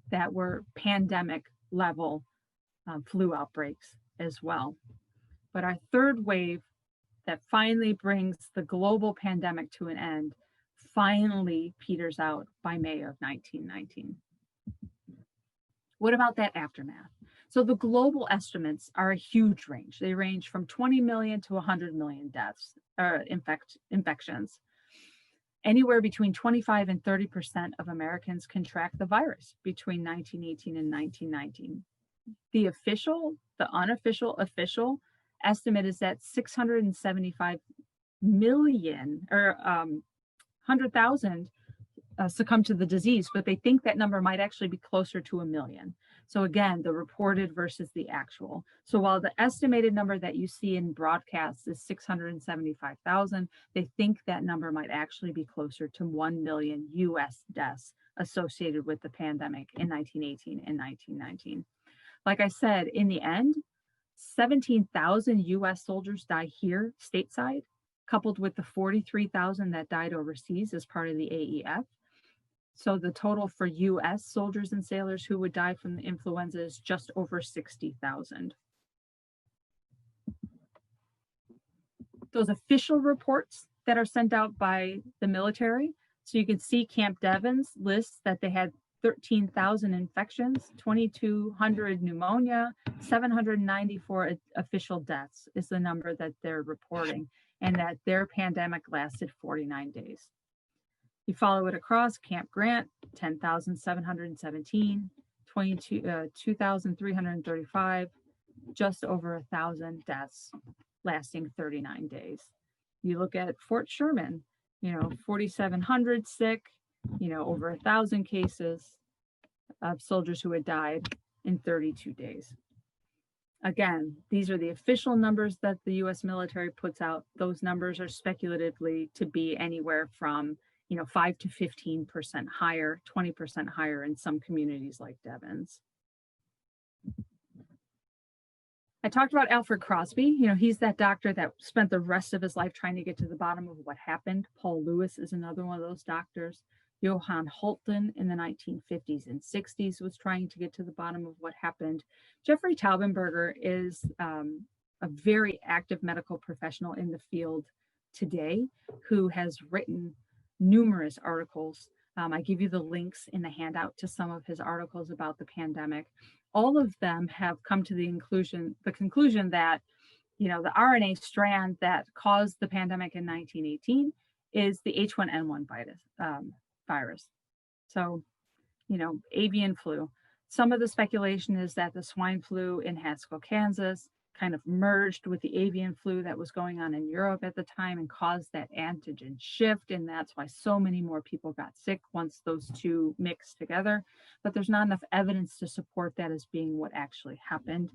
that were pandemic level flu outbreaks as well. But our third wave that finally brings the global pandemic to an end finally peters out by May of 1919. What about that aftermath? So the global estimates are a huge range. They range from 20 million to 100 million deaths or infections. Anywhere between 25 and 30% of Americans contract the virus between 1918 and 1919. The official, the unofficial, official estimate is that 675 million or 100,000 succumb to the disease, but they think that number might actually be closer to 1 million. So again, the reported versus the actual. So while the estimated number that you see in broadcasts is 675,000, they think that number might actually be closer to 1 million US deaths associated with the pandemic in 1918 and 1919. Like I said, in the end, 17,000 US soldiers die here stateside, coupled with the 43,000 that died overseas as part of the AEF. So the total for US soldiers and sailors who would die from the influenza is just over 60,000. Those official reports that are sent out by the military, so you can see Camp Devens lists that they had 13,000 infections, 2,200 pneumonia, 794 official deaths is the number that they're reporting, and that their pandemic lasted 49 days. You follow it across, Camp Grant, 10,717, 2,335, just over 1,000 deaths lasting 39 days. You look at Fort Sherman, 4,700 sick, over 1,000 cases of soldiers who had died in 32 days. Again, these are the official numbers that the US military puts out. Those numbers are speculatively to be anywhere from 5 to 15% higher, 20% higher in some communities like Devens. I talked about Alfred Crosby. He's that doctor that spent the rest of his life trying to get to the bottom of what happened. Paul Lewis is another one of those doctors. Johann Holton in the 1950s and 60s was trying to get to the bottom of what happened. Jeffrey Taubenberger is a very active medical professional in the field today who has written numerous articles. I give you the links in the handout to some of his articles about the pandemic. All of them have come to the conclusion that, the RNA strand that caused the pandemic in 1918 is the H1N1 virus. So, avian flu. Some of the speculation is that the swine flu in Haskell, Kansas kind of merged with the avian flu that was going on in Europe at the time and caused that antigen shift. And that's why so many more people got sick once those two mixed together. But there's not enough evidence to support that as being what actually happened.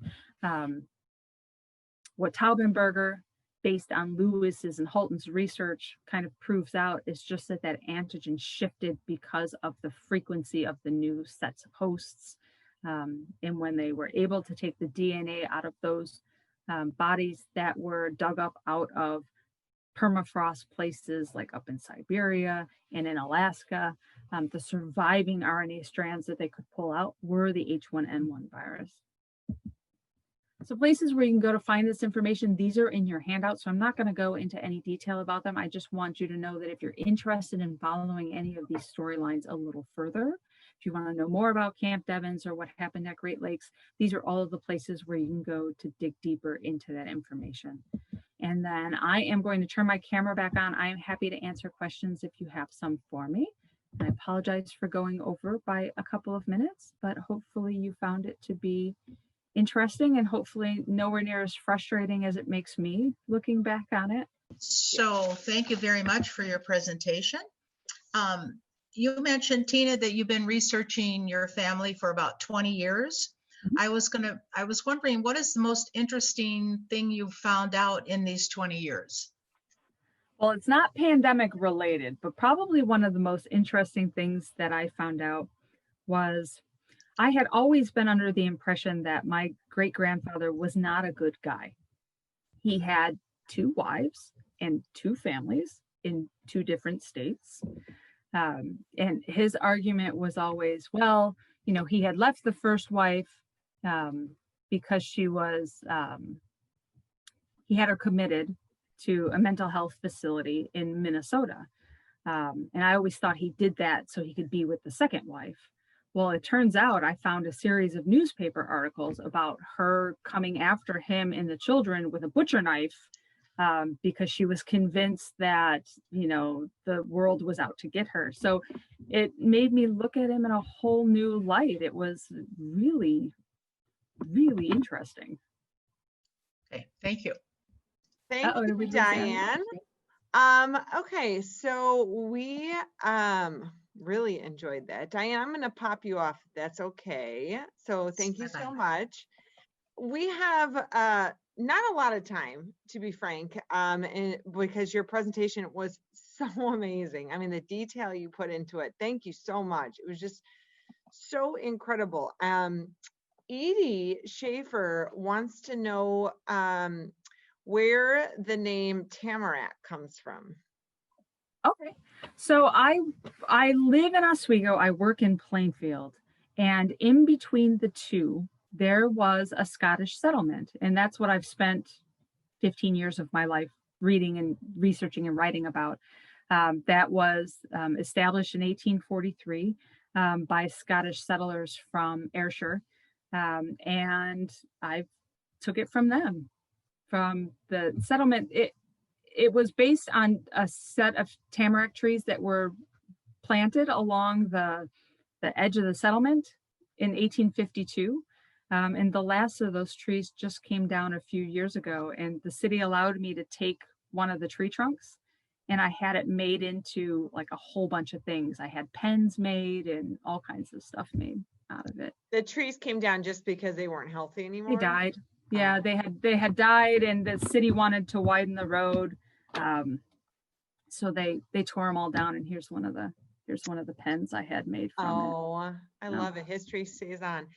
What Taubenberger, based on Lewis's and Holton's research, kind of proves out is just that antigen shifted because of the frequency of the new sets of hosts. And when they were able to take the DNA out of those bodies that were dug up out of permafrost places like up in Siberia and in Alaska, the surviving RNA strands that they could pull out were the H1N1 virus. So places where you can go to find this information, these are in your handout. So I'm not going to go into any detail about them. I just want you to know that if you're interested in following any of these storylines a little further, if you want to know more about Camp Devens or what happened at Great Lakes, these are all of the places where you can go to dig deeper into that information. And then I am going to turn my camera back on. I am happy to answer questions if you have some for me. I apologize for going over by a couple of minutes, but hopefully you found it to be interesting and hopefully nowhere near as frustrating as it makes me looking back on it. So thank you very much for your presentation. You mentioned, Tina, that you've been researching your family for about 20 years. Mm-hmm. I was wondering, what is the most interesting thing you found out in these 20 years? Well, it's not pandemic related, but probably one of the most interesting things that I found out was I had always been under the impression that my great-grandfather was not a good guy. He had 2 wives and 2 families in 2 different states. And his argument was always, well, he had left the first wife because she was, he had her committed to a mental health facility in Minnesota. And I always thought he did that so he could be with the second wife. Well, it turns out I found a series of newspaper articles about her coming after him and the children with a butcher knife, because she was convinced that, the world was out to get her. So it made me look at him in a whole new light. It was really, really interesting. Okay, thank you. Thank Uh-oh, you, did we lose Anne? Diane. Okay, so we really enjoyed that. Diane, I'm going to pop you off if that's okay. So thank you so much. We have not a lot of time, to be frank, and because your presentation was so amazing. I mean, the detail you put into it, thank you so much. It was just so incredible. Edie Schaefer wants to know where the name Tamarack comes from. Okay, so I live in Oswego. I work in Plainfield, and in between the two, there was a Scottish settlement, and that's what I've spent 15 years of my life reading and researching and writing about. That was established in 1843 by Scottish settlers from Ayrshire, and I took it from them. From the settlement, it was based on a set of tamarack trees that were planted along the edge of the settlement in 1852. And the last of those trees just came down a few years ago, and the city allowed me to take one of the tree trunks, and I had it made into like a whole bunch of things. I had pens made and all kinds of stuff made out of it. The trees came down just because they weren't healthy anymore? They died. Yeah, they had died, and the city wanted to widen the road. So they tore them all down, and here's one of the pens I had made from it. Oh, I love it. History stays on.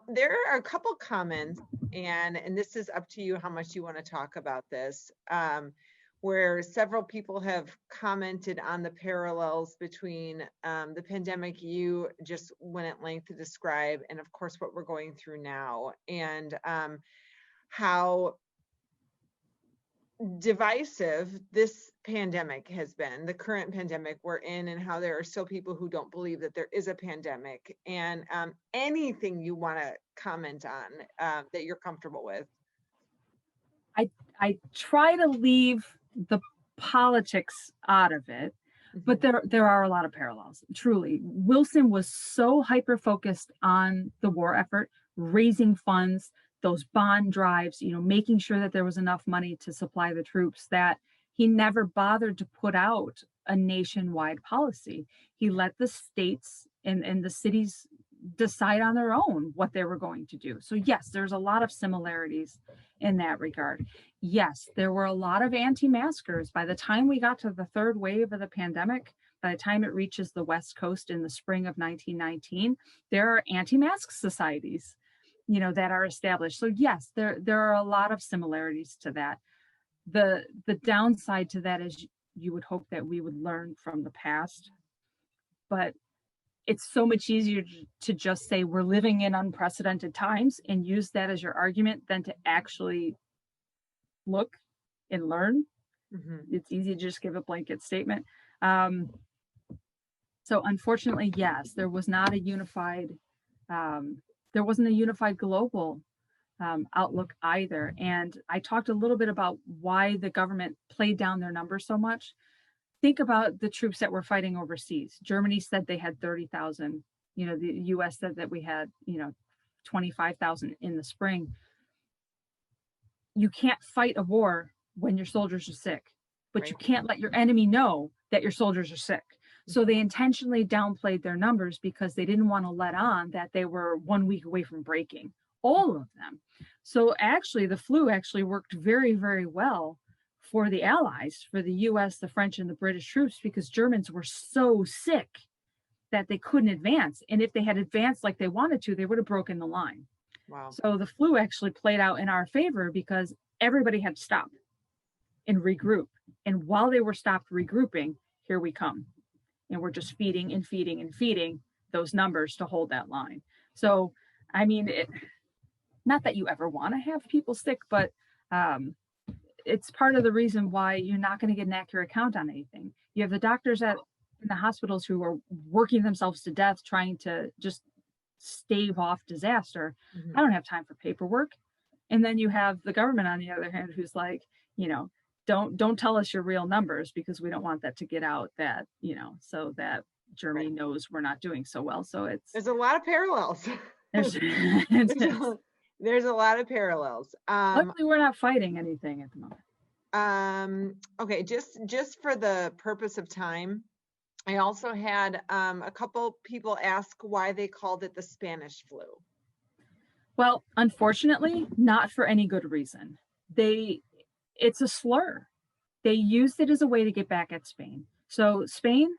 There are a couple comments, and this is up to you how much you want to talk about this, where several people have commented on the parallels between the pandemic you just went at length to describe, and of course what we're going through now, and how divisive this pandemic has been, the current pandemic we're in, and how there are still people who don't believe that there is a pandemic, and anything you want to comment on that you're comfortable with. I try to leave the politics out of it, but there are a lot of parallels. Truly, Wilson was so hyper focused on the war effort, raising funds, those bond drives, making sure that there was enough money to supply the troops, that he never bothered to put out a nationwide policy. He let the states and the cities decide on their own what they were going to do. So yes, there's a lot of similarities in that regard. Yes, there were a lot of anti-maskers. By the time we got to the third wave of the pandemic, by the time it reaches the West Coast in the spring of 1919, there are anti-mask societies, that are established. So yes, there are a lot of similarities to that. The downside to that is you would hope that we would learn from the past, but it's so much easier to just say we're living in unprecedented times and use that as your argument than to actually look and learn. It's easy to just give a blanket statement. So unfortunately, yes, there was not a unified there wasn't a unified global outlook either. And I talked a little bit about why the government played down their numbers so much. Think about the troops that were fighting overseas. Germany said they had 30,000. The US said that we had, 25,000 in the spring. You can't fight a war when your soldiers are sick, but you can't let your enemy know that your soldiers are sick. So they intentionally downplayed their numbers because they didn't want to let on that they were 1 week away from breaking, all of them. So actually, the flu actually worked very, very well for the Allies, for the US, the French, and the British troops, because Germans were so sick that they couldn't advance. And if they had advanced like they wanted to, they would have broken the line. Wow. So the flu actually played out in our favor because everybody had to stop and regroup. And while they were stopped regrouping, here we come. And we're just feeding and feeding and feeding those numbers to hold that line. So, I mean, not that you ever want to have people sick, but it's part of the reason why you're not going to get an accurate count on anything. You have the doctors in the hospitals who are working themselves to death trying to just stave off disaster. Mhm. I don't have time for paperwork. And then you have the government on the other hand, who's like, don't tell us your real numbers because we don't want that to get out that, so that Germany Right. knows we're not doing so well. So There's a lot of parallels. there's, There's a lot of parallels. luckily we're not fighting anything at the moment. Okay, just for the purpose of time, I also had a couple people ask why they called it the Spanish flu. Well, unfortunately, not for any good reason. It's a slur. They used it as a way to get back at Spain. So Spain,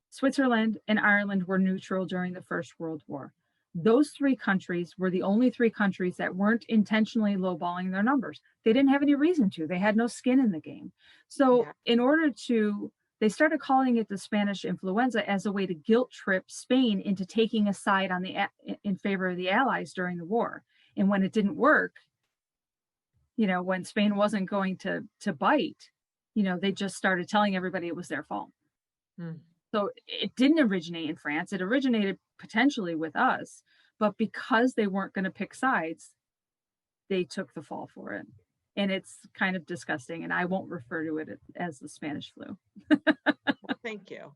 Switzerland, and Ireland were neutral during the First World War. Those three countries were the only three countries that weren't intentionally lowballing their numbers. They didn't have any reason to. They had no skin in the game. So they started calling it the Spanish influenza as a way to guilt trip Spain into taking a side in favor of the Allies during the war. And when it didn't work, when Spain wasn't going to bite, they just started telling everybody it was their fault. So it didn't originate in France. It originated potentially with us, but because they weren't going to pick sides, they took the fall for it. And it's kind of disgusting. And I won't refer to it as the Spanish flu. Well, thank you.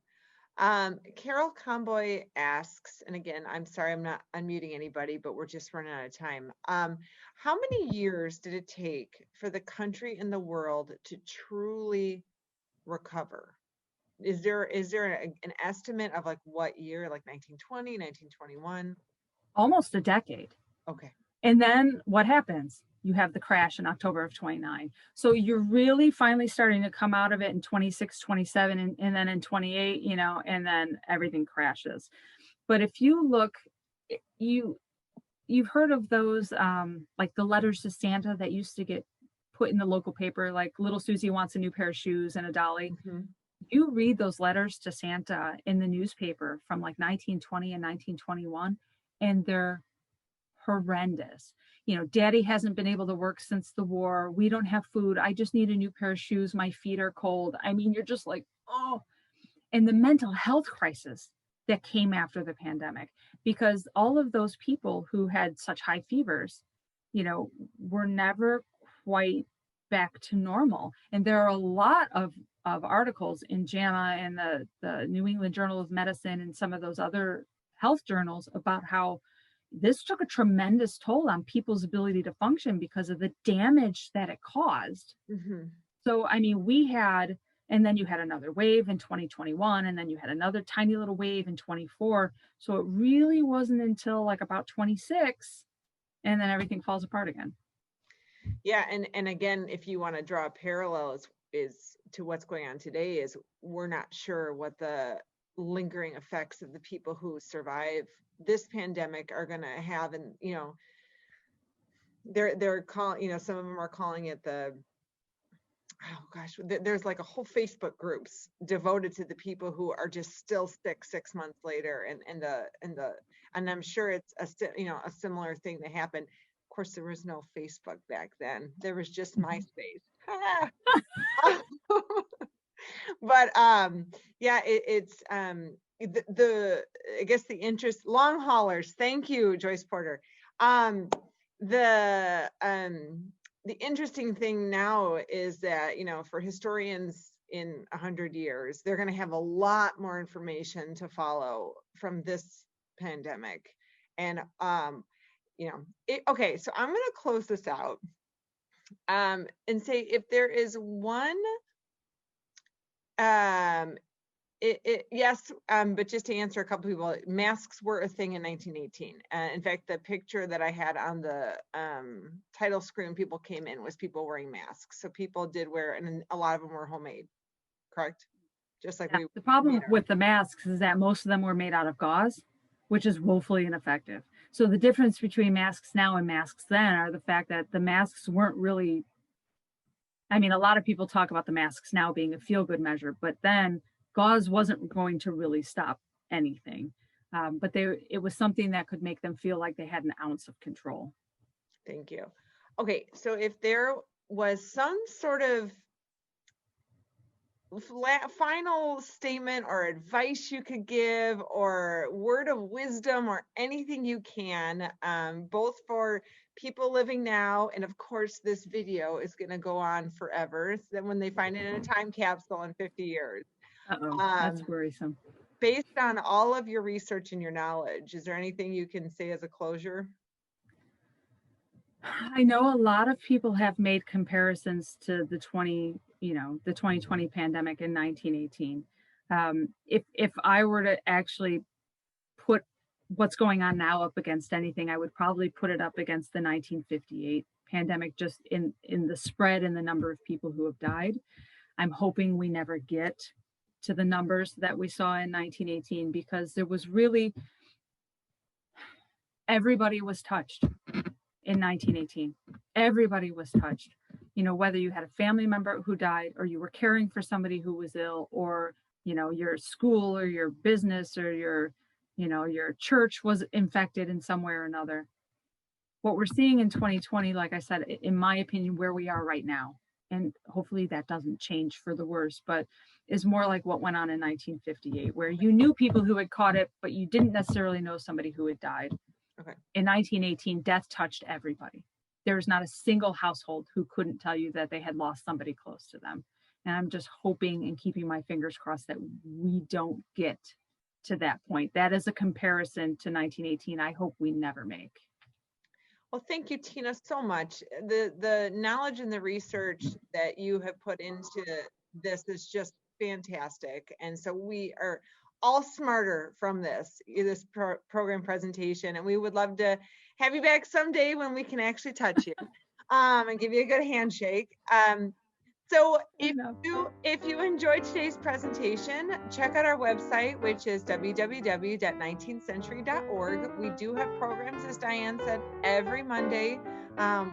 Carol Comboy asks, and again, I'm sorry, I'm not unmuting anybody, but we're just running out of time. How many years did it take for the country and the world to truly recover? Is there an estimate of like what year, like 1920, 1921? Almost a decade. Okay. And then what happens? You have the crash in October of 29. So you're really finally starting to come out of it in 26, 27, and then in 28, and then everything crashes. But if you look, you've heard of those, like the letters to Santa that used to get put in the local paper, like little Susie wants a new pair of shoes and a dolly. Mm-hmm. You read those letters to Santa in the newspaper from like 1920 and 1921, and they're horrendous. Daddy hasn't been able to work since the war. We don't have food. I just need a new pair of shoes. My feet are cold. I mean, you're just like, oh. And the mental health crisis that came after the pandemic, because all of those people who had such high fevers, were never quite back to normal. And there are a lot of articles in JAMA and the New England Journal of Medicine and some of those other health journals about how this took a tremendous toll on people's ability to function because of the damage that it caused. Mm-hmm. So, I mean, and then you had another wave in 2021, and then you had another tiny little wave in 24. So it really wasn't until like about 26, and then everything falls apart again. Yeah, and again, if you want to draw a parallel is to what's going on today, is we're not sure what the lingering effects of the people who survive this pandemic are going to have. And they're calling, some of them are calling it there's like a whole Facebook groups devoted to the people who are just still sick 6 months later, and I'm sure it's a similar thing that happened. Of course, there was no Facebook back then. There was just MySpace. But it's I guess the interest, long haulers. Thank you, Joyce Porter. The interesting thing now is that, for historians in 100 years, they're going to have a lot more information to follow from this pandemic. And, okay, so I'm going to close this out and say, if there is one, yes, but just to answer a couple people, masks were a thing in 1918. In fact, the picture that I had on the title screen, people came in, was people wearing masks. So people did wear, and a lot of them were homemade, correct? Just like the problem with the masks is that most of them were made out of gauze, which is woefully ineffective. So the difference between masks now and masks then are the fact that the masks weren't really, I mean, a lot of people talk about the masks now being a feel-good measure, but then gauze wasn't going to really stop anything, but it was something that could make them feel like they had an ounce of control. Thank you. Okay, so if there was some sort of final statement or advice you could give, or word of wisdom, or anything you can, both for people living now, and of course this video is going to go on forever, so then when they find it in a time capsule in 50 years. Uh-oh, that's worrisome. Based on all of your research and your knowledge, is there anything you can say as a closure? I know a lot of people have made comparisons to the 2020 pandemic in 1918. If I were to actually put what's going on now up against anything, I would probably put it up against the 1958 pandemic, just in the spread and the number of people who have died. I'm hoping we never get to the numbers that we saw in 1918, because there was really, everybody was touched in 1918. Everybody was touched. You know, whether you had a family member who died, or you were caring for somebody who was ill, or, you know, your school or your business or your church was infected in some way or another. What we're seeing in 2020, like I said, in my opinion, where we are right now, and hopefully that doesn't change for the worse, but is more like what went on in 1958, where you knew people who had caught it, but you didn't necessarily know somebody who had died. Okay. In 1918, death touched everybody. There was not a single household who couldn't tell you that they had lost somebody close to them. And I'm just hoping and keeping my fingers crossed that we don't get to that point. That is a comparison to 1918 I hope we never make. Well, thank you, Tina, so much. The knowledge and the research that you have put into this is just fantastic. And so we are all smarter from this program presentation. And we would love to have you back someday when we can actually touch you and give you a good handshake. So if you enjoyed today's presentation, check out our website, which is www.19thcentury.org. We do have programs, as Diane said, every Monday,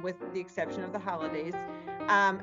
with the exception of the holidays,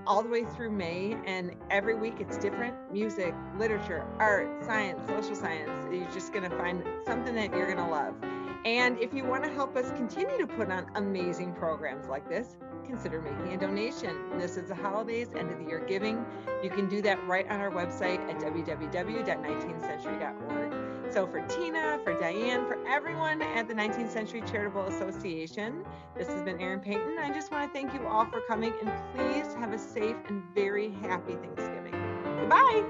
all the way through May. And every week it's different: music, literature, art, science, social science. You're just going to find something that you're going to love. And if you want to help us continue to put on amazing programs like this, consider making a donation. This is the holidays, end of the year giving. You can do that right on our website at www.19thcentury.org. So for Tina, for Diane, for everyone at the 19th Century Charitable Association, this has been Erin Payton. I just want to thank you all for coming, and please have a safe and very happy Thanksgiving. Goodbye.